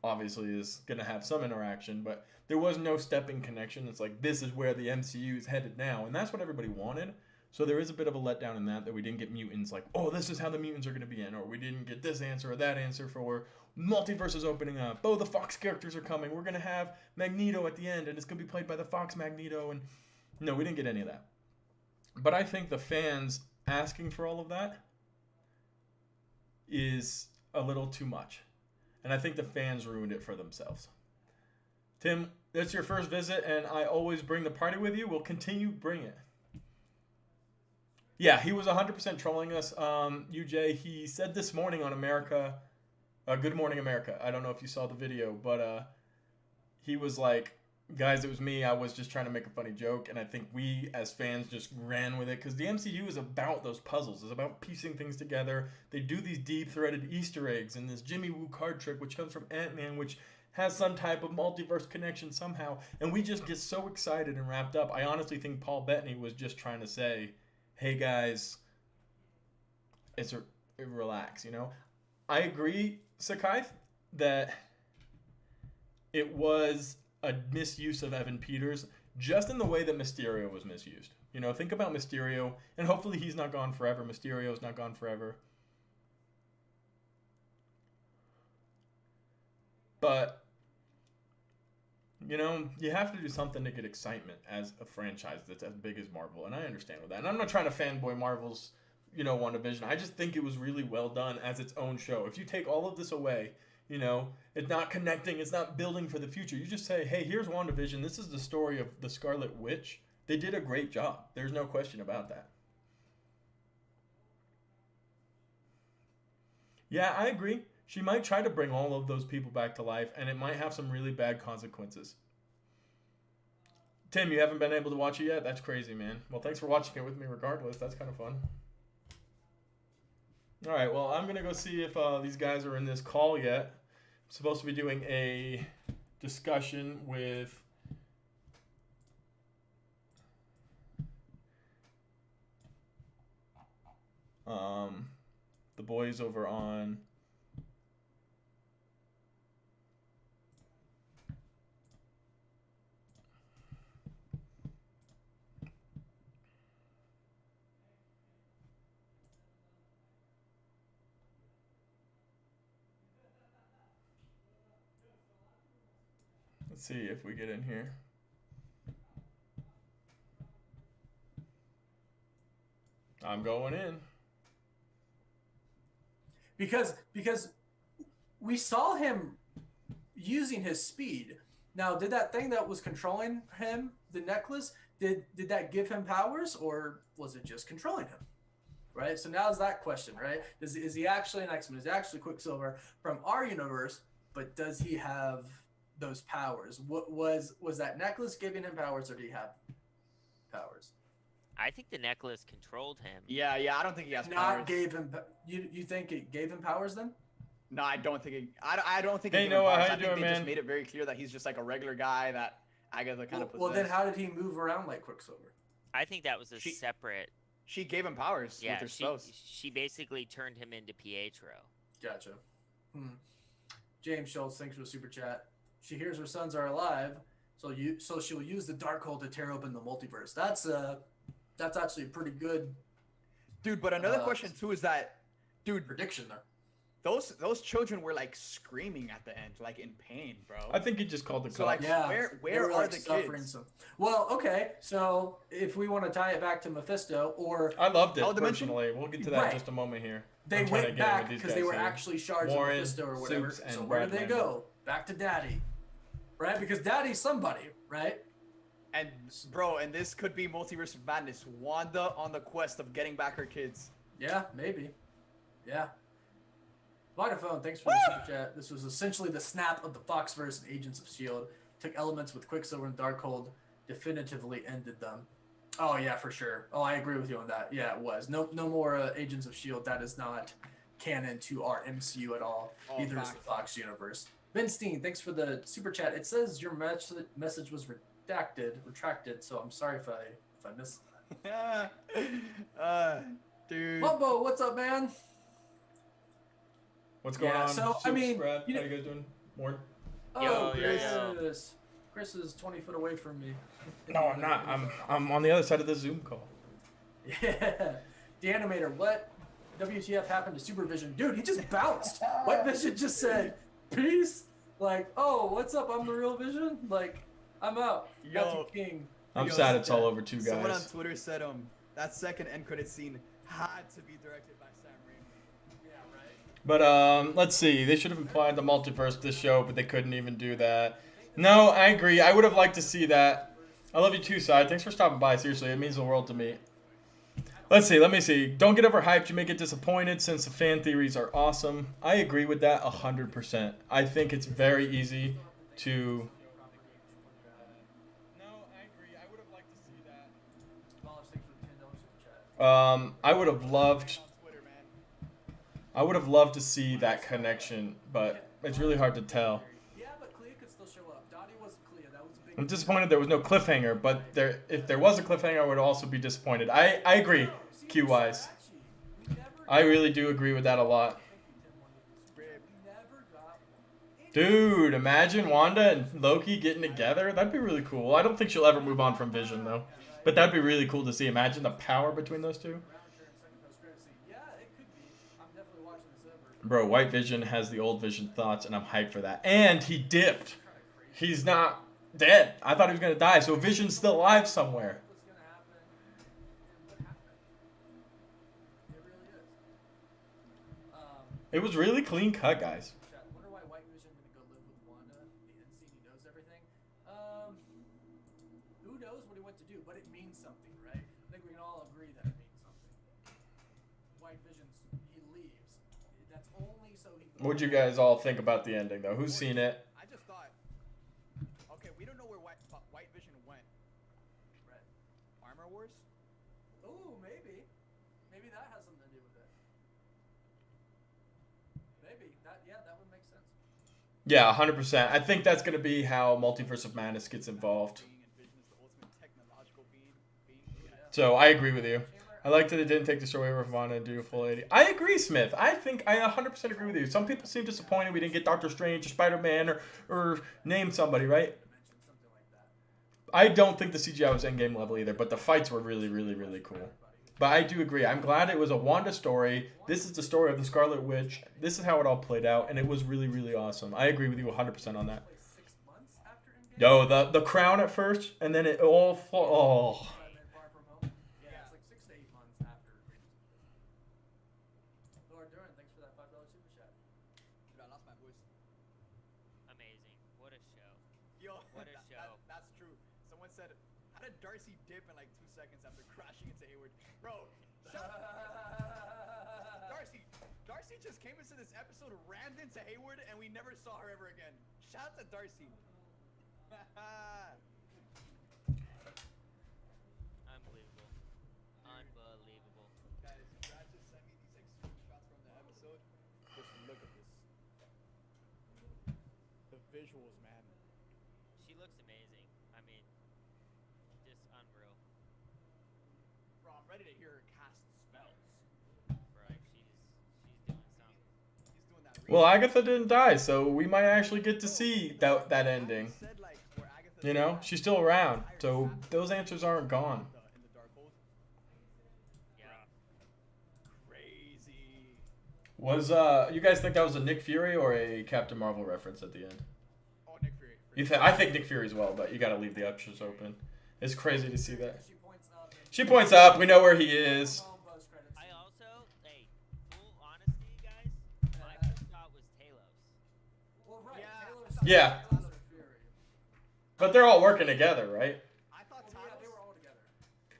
obviously is going to have some interaction, but there was no stepping connection. It's like, this is where the MCU is headed now, and that's what everybody wanted. So there is a bit of a letdown in that we didn't get mutants like, oh, this is how the mutants are going to be in, or we didn't get this answer or that answer for multiverse is opening up. Oh, the Fox characters are coming. We're going to have Magneto at the end, and it's going to be played by the Fox Magneto. And no, we didn't get any of that. But I think the fans asking for all of that is a little too much. And I think the fans ruined it for themselves. Tim, it's your first visit, and I always bring the party with you. We'll continue bring it. Yeah, he was 100% trolling us. UJ, he said this morning on America, Good Morning America. I don't know if you saw the video, but he was like, guys, it was me. I was just trying to make a funny joke, and I think we as fans just ran with it because the MCU is about those puzzles. It's about piecing things together. They do these deep-threaded Easter eggs and this Jimmy Woo card trick, which comes from Ant-Man, which has some type of multiverse connection somehow, and we just get so excited and wrapped up. I honestly think Paul Bettany was just trying to say, hey guys, relax, you know? I agree, Sakai, that it was a misuse of Evan Peters, just in the way that Mysterio was misused. You know, think about Mysterio, and hopefully he's not gone forever. Mysterio's not gone forever. But, you know, you have to do something to get excitement as a franchise that's as big as Marvel, and I understand with that. And I'm not trying to fanboy Marvel's, you know, WandaVision. I just think it was really well done as its own show. If you take all of this away, you know, it's not connecting, it's not building for the future. You just say, hey, here's WandaVision. This is the story of the Scarlet Witch. They did a great job. There's no question about that. Yeah, I agree. She might try to bring all of those people back to life, and it might have some really bad consequences. Tim, you haven't been able to watch it yet? That's crazy, man. Well, thanks for watching it with me regardless. That's kind of fun. All right, well, I'm going to go see if these guys are in this call yet. I'm supposed to be doing a discussion with the boys over on let's see if we get in here. I'm going in. Because we saw him using his speed. Now, did that thing that was controlling him, the necklace, did that give him powers, or was it just controlling him? Right? So now is that question, right? Is he actually an X-Men? Is he actually Quicksilver from our universe, but does he have those powers? What was that necklace giving him powers, or did he have powers? I think the necklace controlled him. Yeah, I don't think he has Not powers. gave him. You think it gave him powers then? No, I don't think it. I don't think. Hey, it gave him Noah, powers. how I you think doing, they man? just made it very clear that he's just like a regular guy that Agatha kind of possessed. Well, then how did he move around like Quicksilver? I think that was a separate. She gave him powers Yeah, with her spells. she basically turned him into Pietro. Gotcha. James Schultz, thanks for the super chat. She hears her sons are alive, so she'll use the Darkhold to tear open the multiverse. That's actually a pretty good Dude, but another question too is that, dude, prediction there. those children were like screaming at the end, like in pain, bro. I think he just called the cops. So like, Yeah, where are the kids? Well, okay, so if we want to tie it back to Mephisto, or I loved it How dimension? personally. We'll get to that Right. in just a moment here. they I'm trying to went get in with back these because guys they were here. actually shards Warren, of Mephisto or whatever. Soups, and So where did Brad they Landon. go? Back to Daddy, right? Because Daddy's somebody, right? And bro, and this could be Multiverse of Madness. Wanda on the quest of getting back her kids. Yeah, maybe. Yeah. Vodafone, thanks for the super chat. This was essentially the snap of the Foxverse and Agents of S.H.I.E.L.D. Took elements with Quicksilver and Darkhold, definitively ended them. Oh, yeah, for sure. Oh, I agree with you on that. Yeah, it was. No more Agents of S.H.I.E.L.D. That is not canon to our MCU at all. Oh, Neither is fact. the Fox universe. Ben Steen, thanks for the super chat. It says your message was retracted, so I'm sorry if I missed that. Dude. Mumbo, what's up, man? What's going Yeah, on? so, I Soups, mean, Brad, you how know- you guys doing? Warren? Oh, Yo. Chris. Chris is 20 foot away from me. No, I'm not. I'm on the other side of the Zoom call. Yeah. The animator, what WTF happened to Supervision? Dude, he just bounced. White Vision just said, peace. Like, oh, what's up? I'm the real Vision. Like, I'm out. Yo. Matthew King. I'm Yo, sad it's all over two guys. Someone on Twitter said that second end credit scene had to be directed by Sam Raimi. Yeah, right. But let's see. They should have implied the multiverse this show, but they couldn't even do that. No, I agree. I would have liked to see that. I love you too, Sai. Thanks for stopping by. Seriously, it means the world to me. Let's see. Let me see. Don't get overhyped. You may get disappointed since the fan theories are awesome. I agree with that 100%. I think it's very easy to... No, I agree. I would have liked to see that. I would have loved... I would have loved to see that connection, but it's really hard to tell. Yeah, but Clea could still show up. Dottie wasn't Clea. That was a big... I'm disappointed there was no cliffhanger, but if there was a cliffhanger, I would also be disappointed. I agree, Q-wise. I really do agree with that a lot. Dude, imagine Wanda and Loki getting together. That'd be really cool. I don't think she'll ever move on from Vision, though. But that'd be really cool to see. Imagine the power between those two. Yeah, it could be. I'm definitely watching this over. Bro, White Vision has the old Vision thoughts, and I'm hyped for that. And he dipped. He's not dead. I thought he was going to die, so Vision's still alive somewhere. What's going to happen? What happened? It really is. It was really clean cut, guys. Wonder why White Vision gonna go live with Wanda. The end scene, he knows everything. Who knows what he went to do? But it means something, right? I think we can all agree that it means something. White Vision's he leaves. That's only so he. What'd you guys all think about the ending, though? Who's seen it? I just thought, okay, we don't know where White Vision went. Right. Armor Wars? Ooh, maybe. Maybe that has something to do with it. Maybe that. Yeah, that would make sense. Yeah, 100%. I think that's going to be how Multiverse of Madness gets involved. Being and Vision is the ultimate technological being. So I agree with you. I like that it didn't take the story over from Wanda and do a full 80. I agree, Smith. I think I 100% agree with you. Some people seem disappointed we didn't get Doctor Strange or Spider-Man or name somebody, right? Something like that. I don't think the CGI was endgame level either, but the fights were really, really, really cool. But I do agree. I'm glad it was a Wanda story. This is the story of the Scarlet Witch. This is how it all played out, and it was really, really awesome. I agree with you 100% on that. Like 6 months after Endgame. Yo, the crown at first, and then it all... Oh... Spider-Man Far From Home. Yeah, it's like 6 to 8 months after. Lord Duran, thanks for that $5 super chat. Dude, I lost my voice. Amazing. What a show. Yo, What a show. that's true. Someone said, how did Darcy dip in like 2 seconds after crashing into Hayward? Bro, Darcy Darcy just came into this episode, rammed into Hayward, and we never saw her ever again. Shout out to Darcy. Unbelievable. Unbelievable. Guys, Brad just sent me these like screenshots from the episode. Just look at this. The visuals, man. She looks amazing. I mean, just unreal. Bro, I'm ready to hear her cast spells. Right? She's doing something. He's doing that. Well, Agatha didn't die, so we might actually get to see that ending. Said, like, where Agatha You know, she's still around, so those answers aren't gone. in the Darkhold. Yeah. Crazy. Was you guys think that was a Nick Fury or a Captain Marvel reference at the end? Oh, Nick Fury. I think Nick Fury as well, but you got to leave the options open. It's crazy to see that. She points up. She points up. We know where he is. I also, hey, full honesty, guys, my first thought was Talos. Well, right. Yeah. Taylor's Yeah. Taylor's and Fury. But they're all working together, right? I thought Well, yeah, Talos. they were all together.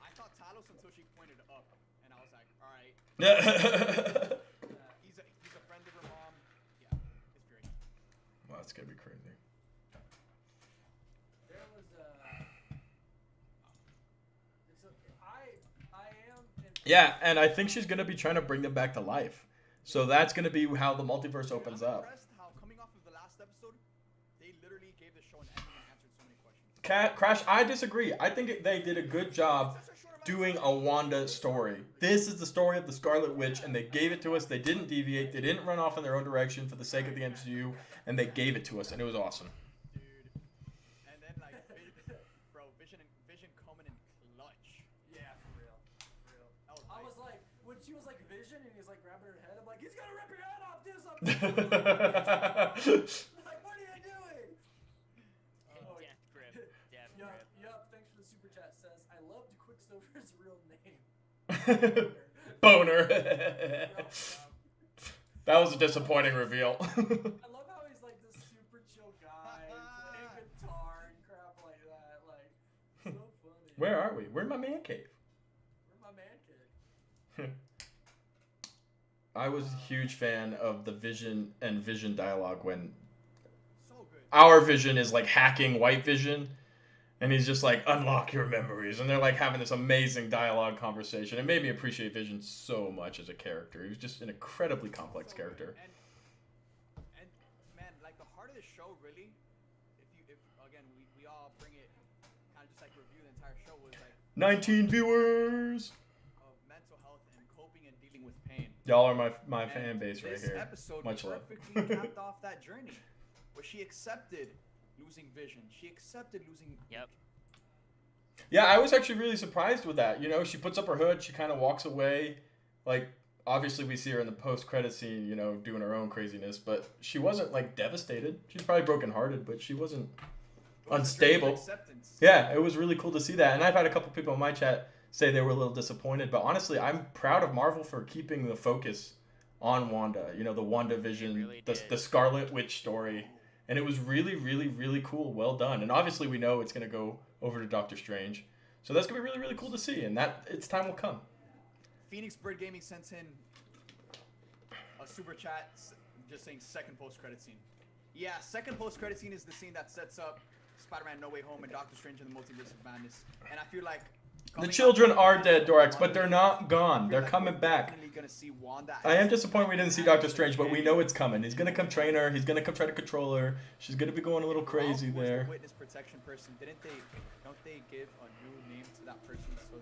I thought Talos until she pointed up, and I was like, all right. He's a friend of her mom. Yeah, it's Fury. Well, that's gonna be crazy. There was I am. Yeah, and I think she's gonna be trying to bring them back to life. So that's gonna be how the multiverse opens I'm up. impressed how coming off of the last episode, they literally gave the show an ending and answered so many questions. Crash, I disagree. I think they did a good job doing a Wanda story. This is the story of the Scarlet Witch, and they gave it to us. They didn't deviate. They didn't run off in their own direction for the sake of the MCU, and they gave it to us, and it was awesome. Dude. And then like, Vision coming in clutch. Yeah, for real. For real. That was I nice. was like, when she was like Vision and he's like grabbing her head, I'm like, he's gonna rip your head off, do something. Like, what are you doing? Oh, Death grip. Death Yup, grip. yup, thanks for the super chat. Says, I loved Quicksilver's real name. Boner. Yup. That was a disappointing reveal. I love how he's like this super chill guy, playing guitar and crap like that. Like, so funny. Where are we? We're in my man cave. Where's my man kid? I was a huge fan of the Vision and Vision dialogue when So good. our Vision is like hacking White Vision, and he's just like, unlock your memories, and they're like having this amazing dialogue conversation. It made me appreciate Vision so much as a character. He was just an incredibly complex So character. good. And man, like the heart of the show, really, if again we all bring it, kind of just like review the entire show, was like 19 viewers. of mental health and coping and dealing with pain. Y'all are my And fan base right this here. episode Much love. perfectly capped off that journey, where she accepted losing Vision. She accepted losing. Yep. Yeah, I was actually really surprised with that. You know, she puts up her hood, she kind of walks away. Like, obviously we see her in the post-credit scene, you know, doing her own craziness, but she wasn't, like, devastated. She's probably brokenhearted, but she wasn't It was a journey of unstable. acceptance. Yeah, it was really cool to see that. And I've had a couple people in my chat say they were a little disappointed, but honestly, I'm proud of Marvel for keeping the focus on Wanda. You know, the WandaVision, They really the did. Scarlet Witch story. And it was really, really, really cool. Well done. And obviously we know it's going to go over to Doctor Strange. So that's going to be really, really cool to see. And that its time will come. Phoenix Bird Gaming sent in a super chat just saying second post-credit scene. Yeah, second post-credit scene is the scene that sets up Spider-Man No Way Home and Doctor Strange in the Multiverse of Madness. And I feel like The children are dead, Dorax, but they're not gone. They're coming back. Definitely gonna see Wanda. I am disappointed we didn't see Doctor Strange, but we know it's coming. He's going to come train her. He's going to come try to control her. She's going to be going a little crazy Ralph was there. the witness protection person. Don't they give a new name to that person so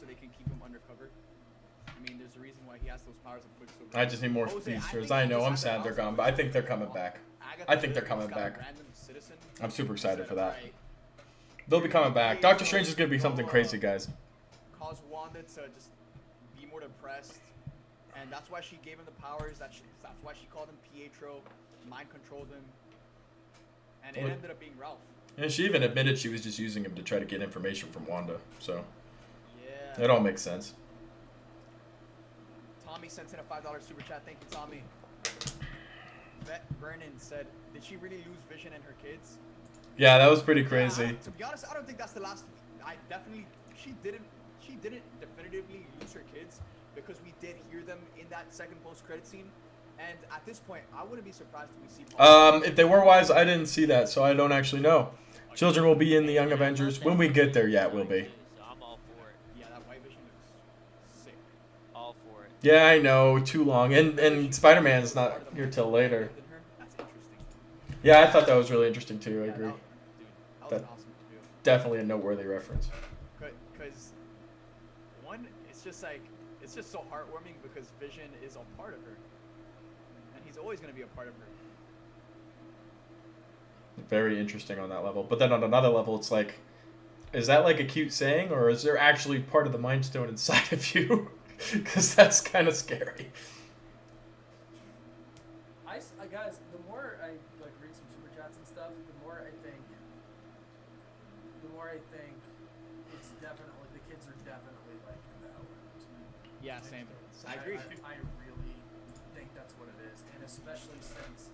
they can keep him undercover? I mean, there's a reason why he has those powers of Quicksilver. I just need more Jose, features. think I he know, just I'm has sad a they're house gone, with but I him. think they're coming back. Agatha I think they're literally coming just got a back. random citizen I'm super instead excited of, for that. alright, They'll be coming back. Doctor Strange is going to be something crazy, guys. cause Wanda to just be more depressed, and that's why she gave him the powers. That's why she called him Pietro, mind controlled him, and it Well, ended up being Ralph. And she even admitted she was just using him to try to get information from Wanda. So Yeah. it all makes sense. Tommy sent in a $5 super chat. Thank you, Tommy. Vet Vernon said, "Did she really lose Vision and her kids?" Yeah, that was pretty Yeah, crazy. to be honest, I don't think that's the last. She didn't definitively lose her kids because we did hear them in that second post-credit scene. And at this point, I wouldn't be surprised if we see. If they were wise, I didn't see that, so I don't actually know. Children will be in the Young Avengers when we get there. Yeah, it will be. So I'm all for it. Yeah, that White Vision is sick. All for it. Yeah, I know, too long, and Spider-Man's not here till later. That's interesting. Yeah, I thought that was really interesting too. I Yeah, agree. That was That- an awesome reveal. Definitely a noteworthy reference. Because one, it's just so heartwarming because Vision is a part of her, and he's always gonna be a part of her. Very interesting on that level. But then on another level, it's like, is that like a cute saying, or is there actually part of the Mind Stone inside of you? Because that's kind of scary. Guys, the more I like read some super chats and stuff, the more I think it's definitely the kids are definitely like the Outlanders. Yeah, same. I agree. I really think that's what it is, and especially since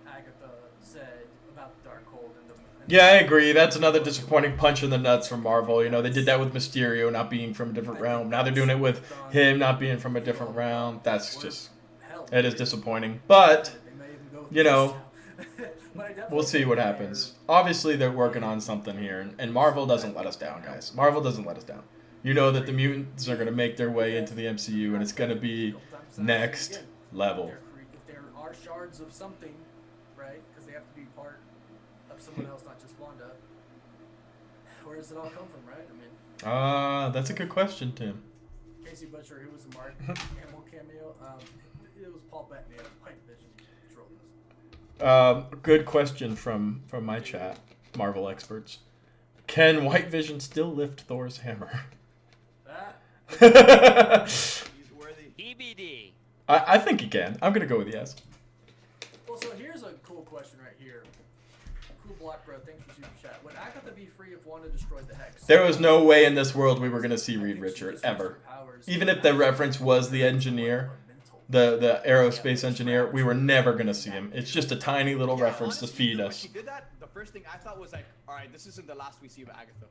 Agatha said about the Darkhold and the. Yeah, I agree. That's another disappointing punch in the nuts from Marvel. You know, they did that with Mysterio not being from a different realm. Now they're doing it with him not being from a different realm. That's just, it is disappointing. But, you know, we'll see what happens. Obviously, they're working on something here, and Marvel doesn't let us down, guys. Marvel doesn't let us down. You know that the mutants are going to make their way into the MCU, and it's going to be next level. If there are shards of something, right? Because they have to be part of someone else, not just Wanda. Where does it all come from, right? I mean, That's a good question, Tim. Casey Butcher, who was the Mark Hamill cameo, it was Paul Bettany of White Vision. Good question from my chat, Marvel experts. Can White Vision still lift Thor's hammer? He's worthy. EBD. I think he can. I'm gonna go with yes. Well, so here's a cool question right here. Cool Block Bro, thank you super chat. Would Agatha be free if Wanda destroyed the Hex? There was no way in this world we were gonna see Reed Richard ever. Even if the reference was the engineer, the aerospace engineer, we were never gonna see him. It's just a tiny little reference honestly, to feed when us. she did that, the first thing I thought was like, all right, this isn't the last we see of Agatha.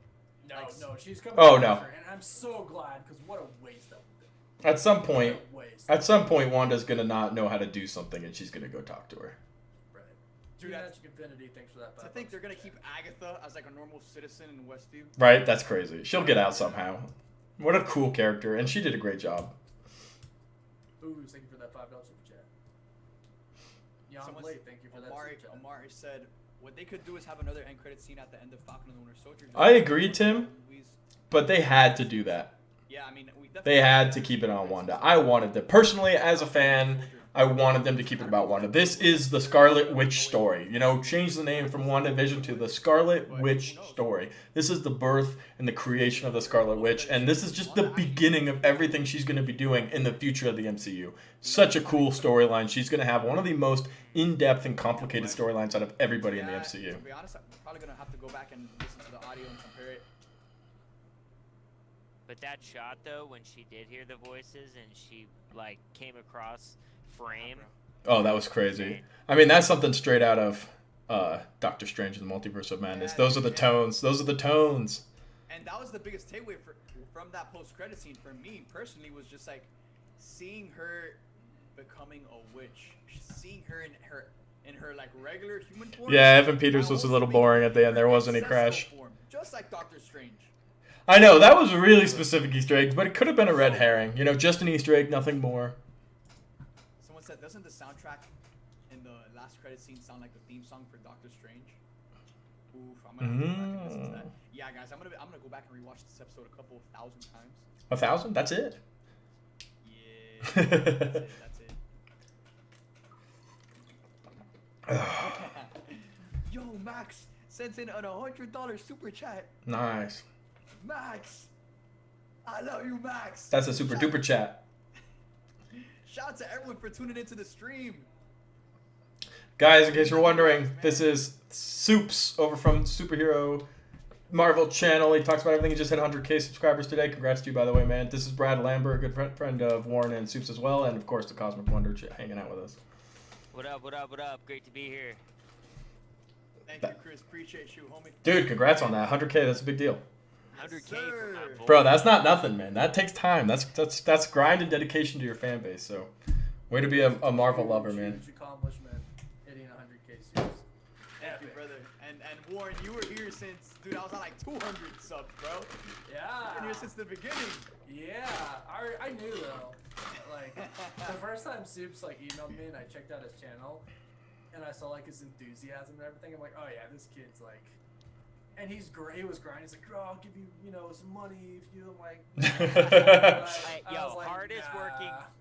No, she's coming. Oh, back no. after, and I'm so glad because what a waste that would be. At some point, What a waste. Wanda's gonna not know how to do something, and she's gonna go talk to her. Right. Dude, Magic Infinity, thanks for that. I think they're gonna keep Agatha as like a normal citizen in Westview. Right? That's crazy. She'll get out somehow. What a cool character, and she did a great job. Ooh, thank you for that $5 super chat. Jan Someone Blade, thank you for that super chat. Amari said, what they could do is have another end credit scene at the end of Falcon and the Winter Soldier. I agree, Tim. But they had to do that. Yeah, I mean, They had to keep it on Wanda. I wanted them. Personally, as a fan, I wanted them to keep it about Wanda. This is the Scarlet Witch story. You know, change the name from WandaVision to the Scarlet Witch story. This is the birth and the creation of the Scarlet Witch, and this is just the beginning of everything she's going to be doing in the future of the MCU. Such a cool storyline. She's going to have one of the most in-depth and complicated storylines out of everybody in the MCU. To be honest, I'm probably going to have to go back and listen to the audio and compare it. But that shot though, when she did hear the voices and she like came across frame. Oh, that was crazy. I mean, that's something straight out of Doctor Strange and the Multiverse of Madness. Those are the tones. Those are the tones. And that was the biggest takeaway from that post-credit scene for me personally, was just like seeing her becoming a witch, seeing her in her like regular human form. Yeah, Evan Peters was a little boring at the end. There wasn't any crash. Form, just like Doctor Strange. I know, that was a really specific Easter egg, but it could have been a red herring. You know, just an Easter egg, nothing more. Someone said, doesn't the soundtrack in the last credit scene sound like the theme song for Doctor Strange? Oof, I'm gonna go back and listen to that. Yeah, guys, I'm gonna go back and rewatch this episode a couple thousand times. 1,000? That's it? Yeah, that's it. Yo, Max sends in an $100 super chat. Nice. Max, I love you, Max. That's a super duper chat. Shout out to everyone for tuning into the stream. Guys, in case you're wondering, this is Soups over from Superhero Marvel channel. He talks about everything. He just hit 100K subscribers today. Congrats to you, by the way, man. This is Brad Lambert, a good friend of Warren and Soups as well, and of course the Cosmic Wonder hanging out with us. What up, what up, what up? Great to be here. Thank you, Chris. Appreciate you, homie. Dude, congrats on that. 100K, that's a big deal. 100K for my boy. Bro, that's not nothing, man. That takes time. That's grind and dedication to your fan base. So Way to be a Marvel lover, man. Huge accomplishment, hitting 100K subs. Thank you, brother. And Warren, you were here since, dude, I was on like 200 subs, bro. Yeah. I've been here since the beginning. Yeah, I knew though. Like the first time Soups like emailed me and I checked out his channel, and I saw like his enthusiasm and everything. I'm like, oh yeah, this kid's like, and he's great. He was grinding. He's like, bro, I'll give you, some money if you. I'm like, yo,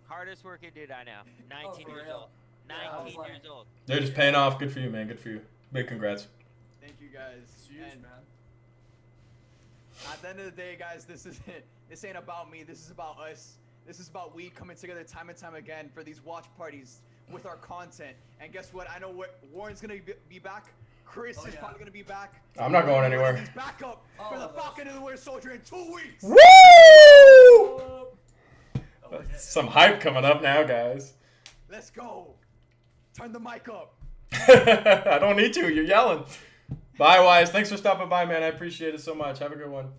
hardest working dude I know. 19 years old. 19 years old. They're just paying off. Good for you, man. Good for you. Big congrats. Thank you, guys. Huge, And man. at the end of the day, guys, this ain't about me. This is about us. This is about we coming together time and time again for these watch parties with our content. And guess what? I know Warren's gonna be back. Chris is probably gonna be back. I'm not going anywhere. He's back up for the Falcon and the Winter Soldier in 2 weeks. Woo! Some hype coming up now, guys. Let's go. Turn the mic up. I don't need to. You're yelling. Bye, Wise. Thanks for stopping by, man. I appreciate it so much. Have a good one.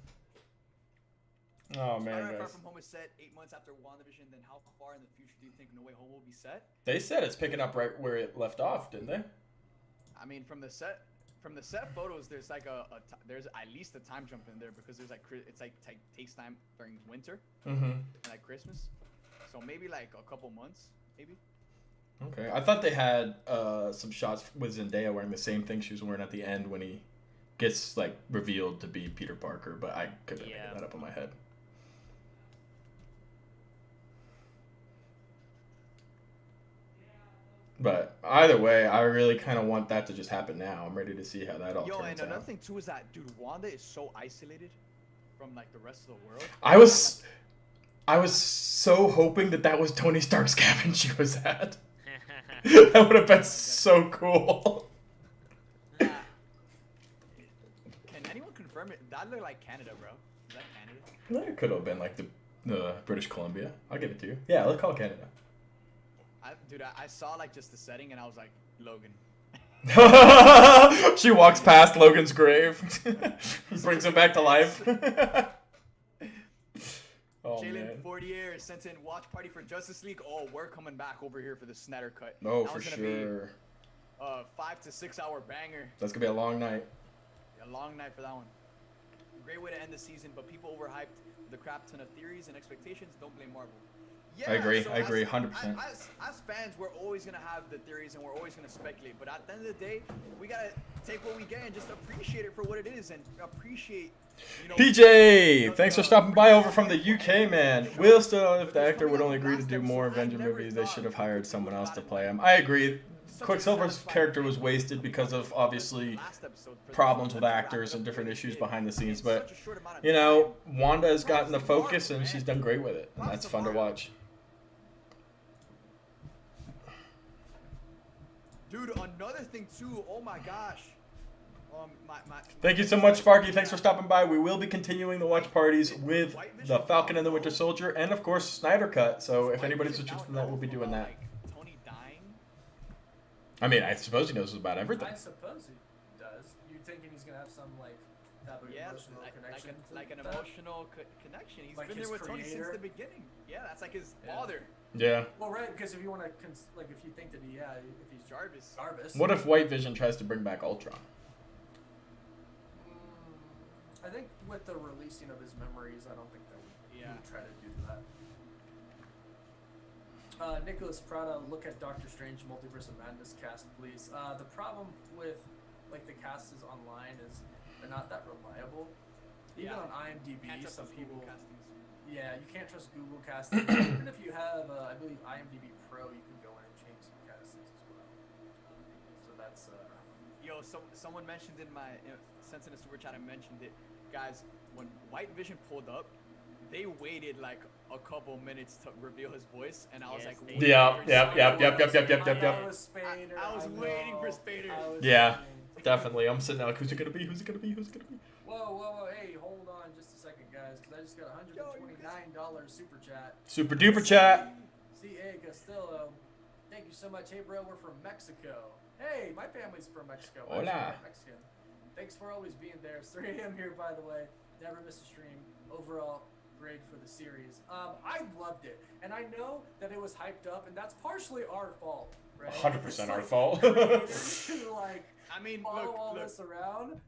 Oh, man, Far guys. From Home is set 8 months after WandaVision. Then how far in the future do you think No Way Home will be set? They said it's picking up right where it left off, didn't they? I mean, from the set photos, there's like there's at least a time jump in there because there's like it's like takes time during winter and like Christmas, so maybe like a couple months, maybe. Okay, I thought they had some shots with Zendaya wearing the same thing she was wearing at the end when he gets like revealed to be Peter Parker, but I couldn't make that up in my head. But either way, I really kind of want that to just happen now. I'm ready to see how that all turns out. And another thing too is that, dude, Wanda is so isolated from like the rest of the world. I was so hoping that was Tony Stark's cabin she was at. That would have been so cool. Can anyone confirm it? That looked like Canada, bro. Is that Canada? It could have been like the British Columbia. I'll give it to you. Yeah, let's call it Canada. Dude, I saw like just the setting and I was like, Logan. She walks past Logan's grave, brings him back to life. Oh, Jalen Fortier sent in watch party for Justice League. Oh, we're coming back over here for the Snyder cut. Oh, for sure. Be a 5 to 6 hour banger. That's gonna be a long night. A long night for that one. Great way to end the season, but people overhyped the crap ton of theories and expectations. Don't blame Marvel. Yeah, I agree, 100%. As fans, we're always going to have the theories and we're always going to speculate. But at the end of the day, we got to take what we get and just appreciate it for what it is and appreciate, PJ, thanks for stopping by over from the UK, man. Will still, if the actor would only agree to do more Avenger movies, they should have hired someone else to play him. I agree. Quicksilver's character was wasted because of, obviously, problems with actors and different issues behind the scenes. But, Wanda has gotten the focus and she's done great with it. And that's fun to watch. Dude, another thing too. Oh my gosh. Thank you so much, Sparky. Thanks for stopping by. We will be continuing the watch parties with the Falcon and the Winter Soldier, and of course Snyder Cut. So if anybody's interested in that, we'll be doing that. Tony dying? I mean, I suppose he knows about everything. I suppose he does. You thinking he's gonna have some type of emotional connection? Like an emotional connection. He's been there with Tony since the beginning. Yeah, that's like his father. Yeah. Well, right, because if you want to, if you think that if he's Jarvis. What if White Vision tries to bring back Ultron? I think with the releasing of his memories, I don't think that he would try to do that. Nicholas Prada, look at Doctor Strange Multiverse of Madness cast, please. The problem with the cast is online is they're not that reliable. Even on IMDb, some people. Yeah, you can't trust Google casting. Even if you have, I believe, IMDb Pro, you can go in and change some castings as well. So that's. Yo, someone mentioned in my sent in a super chat. I mentioned it, guys. When White Vision pulled up, they waited like a couple minutes to reveal his voice, and I was like, Yep. I was waiting for Spader. Yeah, definitely. I'm sitting there like, who's it gonna be? Who's it gonna be? Who's it gonna be? Whoa, hey, hold on just a second, guys, because I just got $129 super chat. Super duper chat. C.A. Castillo, thank you so much. Hey, bro, we're from Mexico. Hey, my family's from Mexico. Hola. I'm Mexican. Thanks for always being there. It's 3 a.m. here, by the way. Never miss a stream. Overall, grade for the series. I loved it, and I know that it was hyped up, and that's partially our fault, right? 100% our fault. to follow all this around.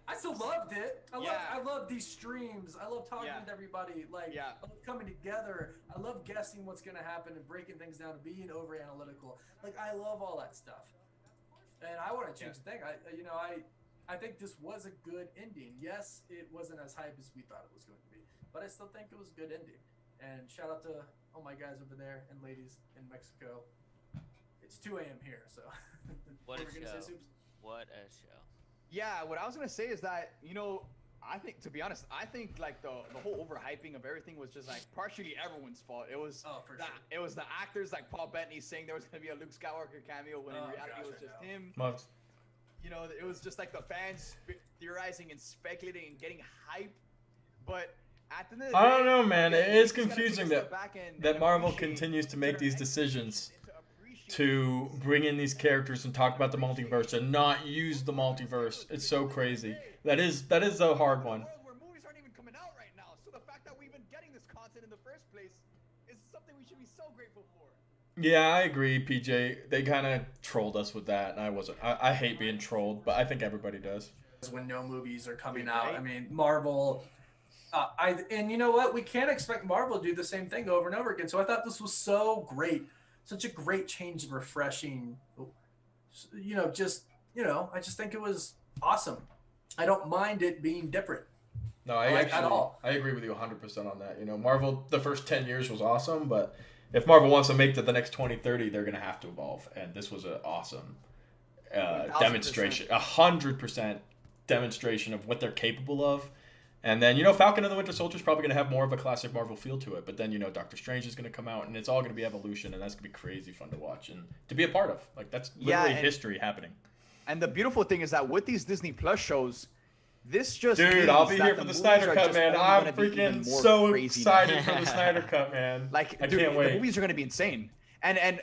I still loved it. I love these streams. I love talking with everybody. I love coming together. I love guessing what's gonna happen and breaking things down and being over analytical. I love all that stuff. And I want to change the thing. I think this was a good ending. Yes, it wasn't as hype as we thought it was going to be, but I still think it was a good ending. And shout out to all my guys over there and ladies in Mexico. It's 2 a.m. here, so. What a gonna show. say, Soups? What a show. Yeah, what I was gonna say is that, I think, to be honest, the whole overhyping of everything was just partially everyone's fault. It was it was the actors like Paul Bettany saying there was gonna be a Luke Skywalker cameo when in reality it was just him. It was just the fans theorizing and speculating and getting hype, but at the end of the day, I don't know, man. It is confusing that Marvel continues to make these decisions to bring in these characters and talk about the multiverse and not use the multiverse. It's so crazy. That is a hard one. Where movies aren't even coming out right now, so the fact that we've been getting this content in the first place is something we should be so grateful for. Yeah, I agree, PJ. They kind of trolled us with that, and I hate being trolled, but I think everybody does. When no movies are coming out, I mean, Marvel. And you know what? We can't expect Marvel to do the same thing over and over again. So I thought this was so great. Such a great change and refreshing, I just think it was awesome. I don't mind it being different. No, I agree with you 100% on that. Marvel, the first 10 years was awesome, but if Marvel wants to make it the next 20, 30, they're going to have to evolve. And this was an awesome demonstration, 100% demonstration of what they're capable of. And then, Falcon and the Winter Soldier is probably going to have more of a classic Marvel feel to it. But then, Doctor Strange is going to come out, and it's all going to be evolution, and that's going to be crazy fun to watch and to be a part of. That's literally history happening. And the beautiful thing is that with these Disney Plus shows, this just Dude, I'll be here for the Snyder Cut, man. I'm freaking so excited for the Snyder Cut, man. I can't wait. The movies are going to be insane. And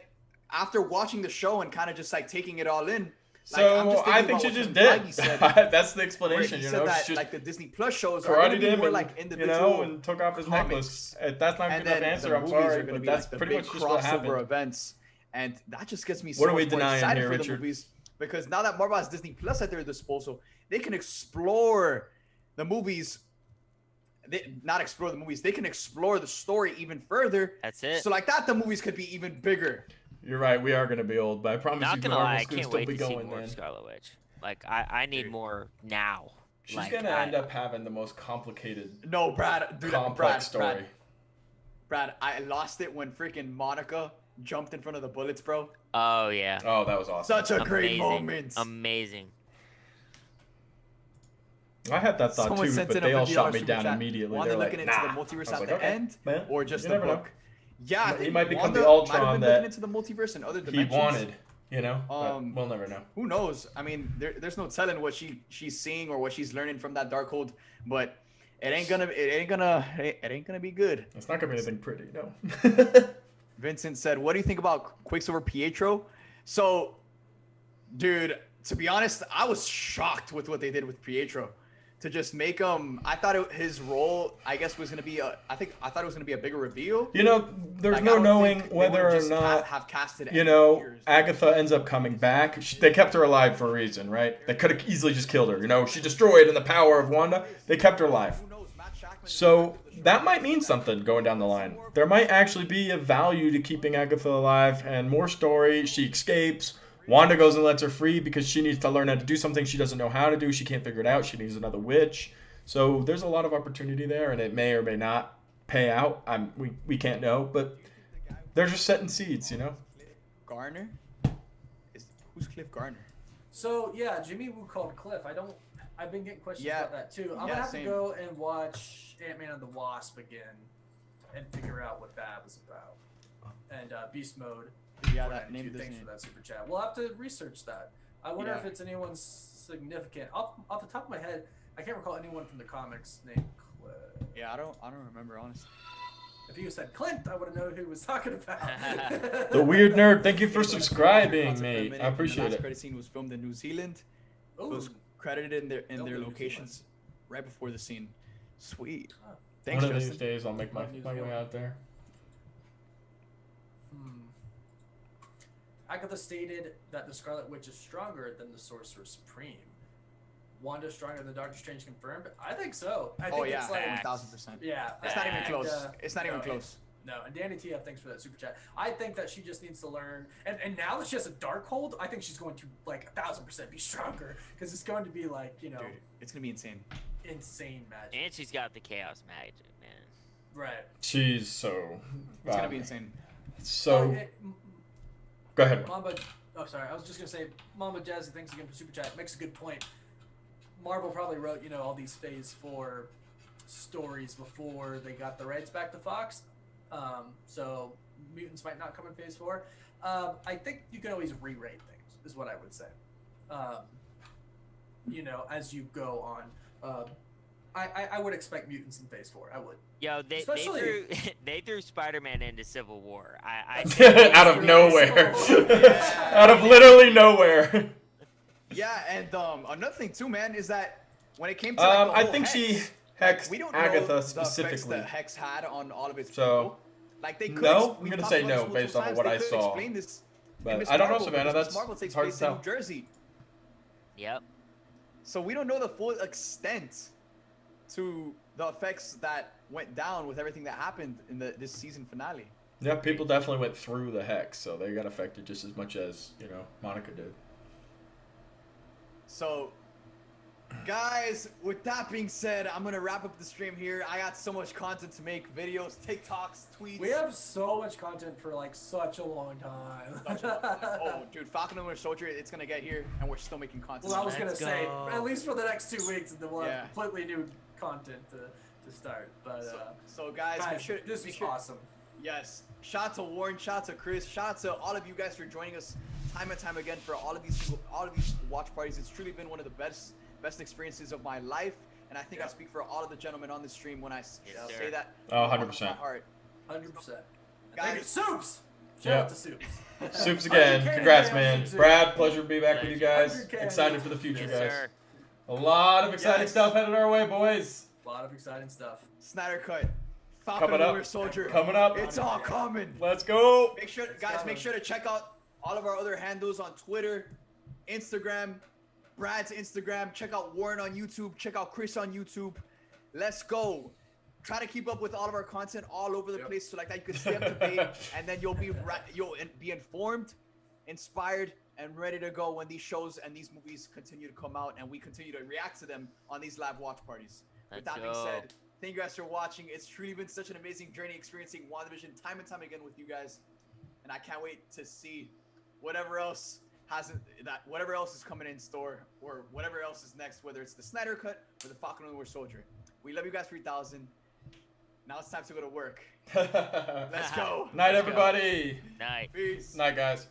after watching the show and kind of just taking it all in, so I think she just did. That's the explanation, Said that, the Disney Plus shows are going to be more individual, and took off his necklace. That's not a good enough answer. I'm sorry, but that's pretty much just what happened. Events, and that just gets me so what are we much more denying excited here, for Richard? the movies because now that Marvel has Disney Plus at their disposal, they can explore the movies. They can explore the story even further. That's it. So the movies could be even bigger. You're right. We are going to be old, but I promise Not you, gonna lie, I Marvel's going to can't still wait be to see going more then. Scarlet Witch. I need more now. She's going to end up having the most complicated, complex story. Brad, I lost it when freaking Monica jumped in front of the bullets, bro. Oh, yeah. Oh, that was awesome. Such a great moment. Amazing. I had that thought too, but they all shot me down immediately. Wanda They're looking into the multiverse at the end, or just the book. Yeah, he might become the Ultron that into the multiverse and other he dimensions. wanted. But we'll never know. Who knows? I mean, there's no telling what she's seeing or what she's learning from that Darkhold, but it ain't gonna be good. It's not gonna be anything pretty, no. Vincent said, "What do you think about Quicksilver Pietro?" So, dude, to be honest, I was shocked with what they did with Pietro. To just make him, I thought his role, I guess, was gonna be I thought it was gonna be a bigger reveal. There's no knowing whether or not have casted. Agatha ends up coming back. They kept her alive for a reason, right? They could have easily just killed her. She destroyed in the power of Wanda. They kept her alive. So that might mean something going down the line. There might actually be a value to keeping Agatha alive and more story. She escapes. Wanda goes and lets her free because she needs to learn how to do something she doesn't know how to do. She can't figure it out. She needs another witch. So there's a lot of opportunity there, and it may or may not pay out. We can't know, but they're just setting seeds, Garner? Who's Cliff Garner? So yeah, Jimmy Woo called Cliff. I've been getting questions about that too. I'm gonna have to go and watch Ant-Man and the Wasp again and figure out what that was about. And Beast Mode. Yeah, that name doesn't. Thanks for that super chat. We'll have to research that. I wonder if it's anyone significant. Off the top of my head, I can't recall anyone from the comics named Cliff. Yeah, I don't remember honestly. If you said Clint, I would have known who he was talking about. The weird nerd. Thank you for subscribing, mate. I appreciate it. The last it. credit scene was filmed in New Zealand. It was credited in their locations right before the scene. Sweet. Thanks, One of Justin. these days, I'll make my way out there. Agatha stated that the Scarlet Witch is stronger than the Sorcerer Supreme. Wanda stronger than Doctor Strange confirmed? I think so. I think it's like 1000%. Yeah. It's not even close. It's not even close. No, and Danny TF, thanks for that super chat. I think that she just needs to learn, and now that she has a Darkhold, I think she's going to like 1000% be stronger because it's going to be like Dude, it's gonna be insane. Insane magic. And she's got the chaos magic, man. Right. She's so. It's gonna be insane. So. Go ahead. Sorry. I was just gonna say, Mama Jazzy, thanks again for super chat. Makes a good point. Marvel probably wrote, all these Phase 4 stories before they got the rights back to Fox. So mutants might not come in Phase 4. I think you can always rewrite things, is what I would say. As you go on. I would expect mutants in Phase 4. I would. Yo, they threw Spider-Man into Civil War. Out of nowhere. Out of literally nowhere. Yeah, and another thing too, man, is that when it came to like, I think she hexed we don't Agatha know specifically. The effects that Hex had on all of its so, people. Like they could. No, I'm gonna say no based on what I saw. But I don't know, Savannah. That's Marvel takes hard place to tell. in New Jersey. Yep. So we don't know the full extent to the effects that went down with everything that happened in this season finale. Yeah, people definitely went through the hex, so they got affected just as much as Monica did. So, guys, with that being said, I'm gonna wrap up the stream here. I got so much content to make: videos, TikToks, tweets. We have so much content for like such a long time. Oh, dude, Falcon and Winter Soldier, it's gonna get here, and we're still making content. Well, I was gonna say at least for the next 2 weeks, and then we'll have Yeah. completely new content to start. But so guys, this is awesome. Yes, shout out to Warren, shout out to Chris, shout out to all of you guys for joining us time and time again for all of these watch parties. It's truly been one of the best experiences of my life, and I think I speak for all of the gentlemen on the stream when I say that. Oh, 100%. 100%. Guys, Soups. Shout out to Soups. Soups again. Congrats, man. Brad, pleasure to be back with you guys. 100K. Excited for the future, guys. Sir. A lot of exciting stuff headed our way, boys. A lot of exciting stuff. Snyder Cut, Falcon Coming and up. Winter Soldier. Coming up. It's all coming. Let's go. Make sure to check out all of our other handles on Twitter, Instagram, Brad's Instagram. Check out Warren on YouTube. Check out Chris on YouTube. Let's go. Try to keep up with all of our content all over the place, so like that you can stay up to date, and then you'll be informed, inspired, and ready to go when these shows and these movies continue to come out, and we continue to react to them on these live watch parties. With that being said, thank you guys for watching. It's truly been such an amazing journey experiencing WandaVision time and time again with you guys, and I can't wait to see whatever else is coming in store, or whatever else is next, whether it's the Snyder Cut or the Falcon and the Winter Soldier. We love you guys 3,000. Now it's time to go to work. Let's go. Night, everybody. Night. Peace. Night, guys.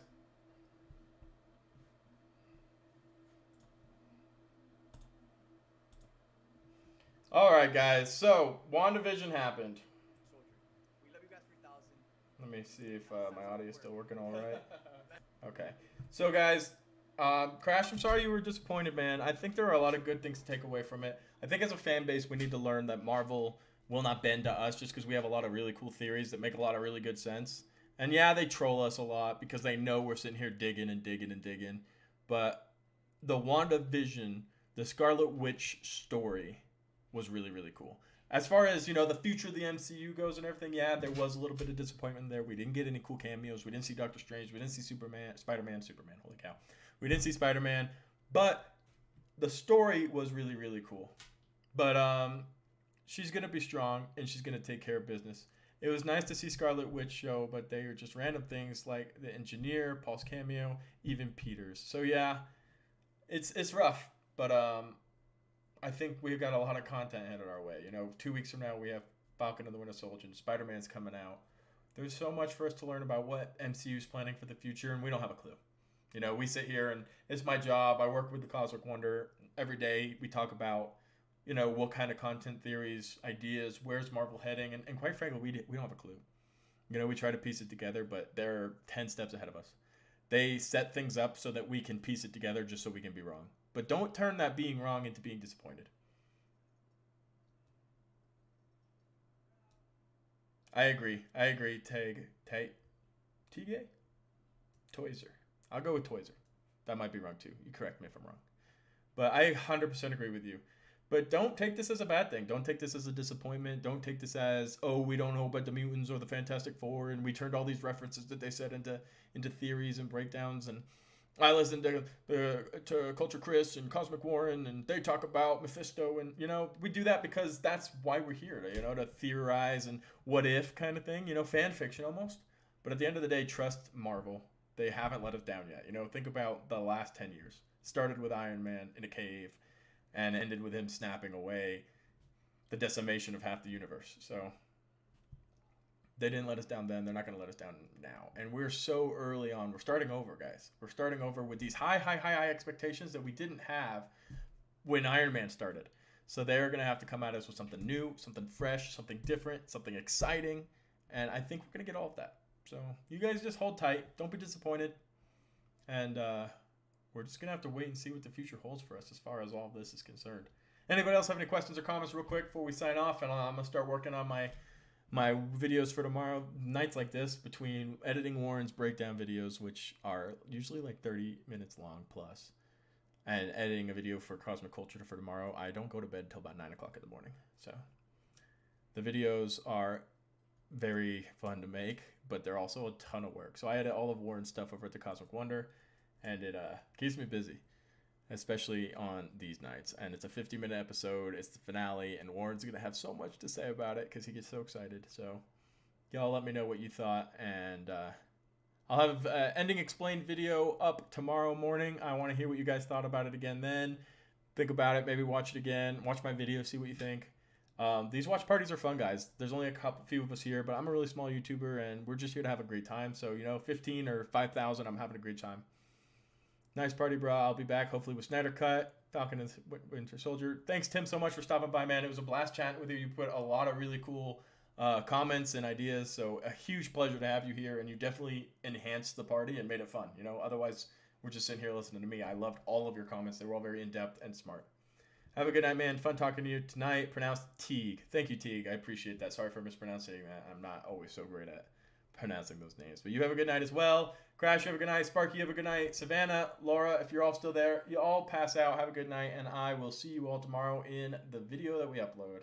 All right, guys. So, WandaVision happened. We love you guys 3,000. Let me see if my audio is still working all right. Okay. So, guys, Crash, I'm sorry you were disappointed, man. I think there are a lot of good things to take away from it. I think as a fan base, we need to learn that Marvel will not bend to us just because we have a lot of really cool theories that make a lot of really good sense. And yeah, they troll us a lot because they know we're sitting here digging and digging and digging. But the WandaVision, the Scarlet Witch story was really, really cool. As far as, the future of the MCU goes and everything, yeah, there was a little bit of disappointment there. We didn't get any cool cameos. We didn't see Doctor Strange. We didn't see Superman, holy cow. We didn't see Spider-Man. But the story was really, really cool. But she's going to be strong, and she's going to take care of business. It was nice to see Scarlet Witch show, but they are just random things like the Engineer, Paul's cameo, even Peter's. So, yeah, it's rough. But I think we've got a lot of content headed our way. 2 weeks from now, we have Falcon and the Winter Soldier, and Spider-Man's coming out. There's so much for us to learn about what MCU's planning for the future, and we don't have a clue. We sit here, and it's my job. I work with the Cosmic Wonder every day. We talk about what kind of content theories, ideas, where's Marvel heading, and quite frankly, we don't have a clue. We try to piece it together, but they're 10 steps ahead of us. They set things up so that we can piece it together just so we can be wrong. But don't turn that being wrong into being disappointed. I agree. Tige? Toyser. I'll go with Toyser. That might be wrong too. You correct me if I'm wrong. But I 100% agree with you. But don't take this as a bad thing. Don't take this as a disappointment. Don't take this as, oh, we don't know about the mutants or the Fantastic Four, and we turned all these references that they said into theories and breakdowns. And I listened to Culture Chris and Cosmic Warren, and they talk about Mephisto, and we do that because that's why we're here, to theorize and what if kind of thing, fan fiction almost. But at the end of the day, trust Marvel. They haven't let us down yet. Think about the last 10 years. Started with Iron Man in a cave, and ended with him snapping away the decimation of half the universe. So they didn't let us down then. They're not going to let us down now. And we're so early on. We're starting over, guys. We're starting over with these high expectations that we didn't have when Iron Man started. So they're going to have to come at us with something new, something fresh, something different, something exciting. And I think we're going to get all of that. So you guys just hold tight. Don't be disappointed. And we're just going to have to wait and see what the future holds for us as far as all of this is concerned. Anybody else have any questions or comments real quick before we sign off? And I'm going to start working on my videos for tomorrow. Nights like this, between editing Warren's breakdown videos, which are usually like 30 minutes long plus, and editing a video for Cosmic Culture for tomorrow, I don't go to bed until about 9 o'clock in the morning. So the videos are very fun to make, but they're also a ton of work. So I edit all of Warren's stuff over at the Cosmic Wonder, and it keeps me busy, especially on these nights. And it's a 50-minute episode. It's the finale, and Warren's going to have so much to say about it because he gets so excited. So y'all let me know what you thought, and I'll have ending explained video up tomorrow morning. I want to hear what you guys thought about it again then. Think about it. Maybe watch it again. Watch my video. See what you think. These watch parties are fun, guys. There's only few of us here, but I'm a really small YouTuber, and we're just here to have a great time. So, 15 or 5,000, I'm having a great time. Nice party, bro. I'll be back hopefully with Snyder Cut, Falcon and Winter Soldier. Thanks, Tim, so much for stopping by, man. It was a blast chatting with you. You put a lot of really cool comments and ideas, so a huge pleasure to have you here, and you definitely enhanced the party and made it fun. Otherwise we're just sitting here listening to me. I loved all of your comments. They were all very in-depth and smart. Have a good night, man. Fun talking to you tonight. Pronounced Teague. Thank you, Teague. I appreciate that. Sorry for mispronouncing that. I'm not always so great at pronouncing those names. But you have a good night as well. Crash, you have a good night. Sparky, you have a good night. Savannah, Laura, if you're all still there, you all pass out. Have a good night, and I will see you all tomorrow in the video that we upload.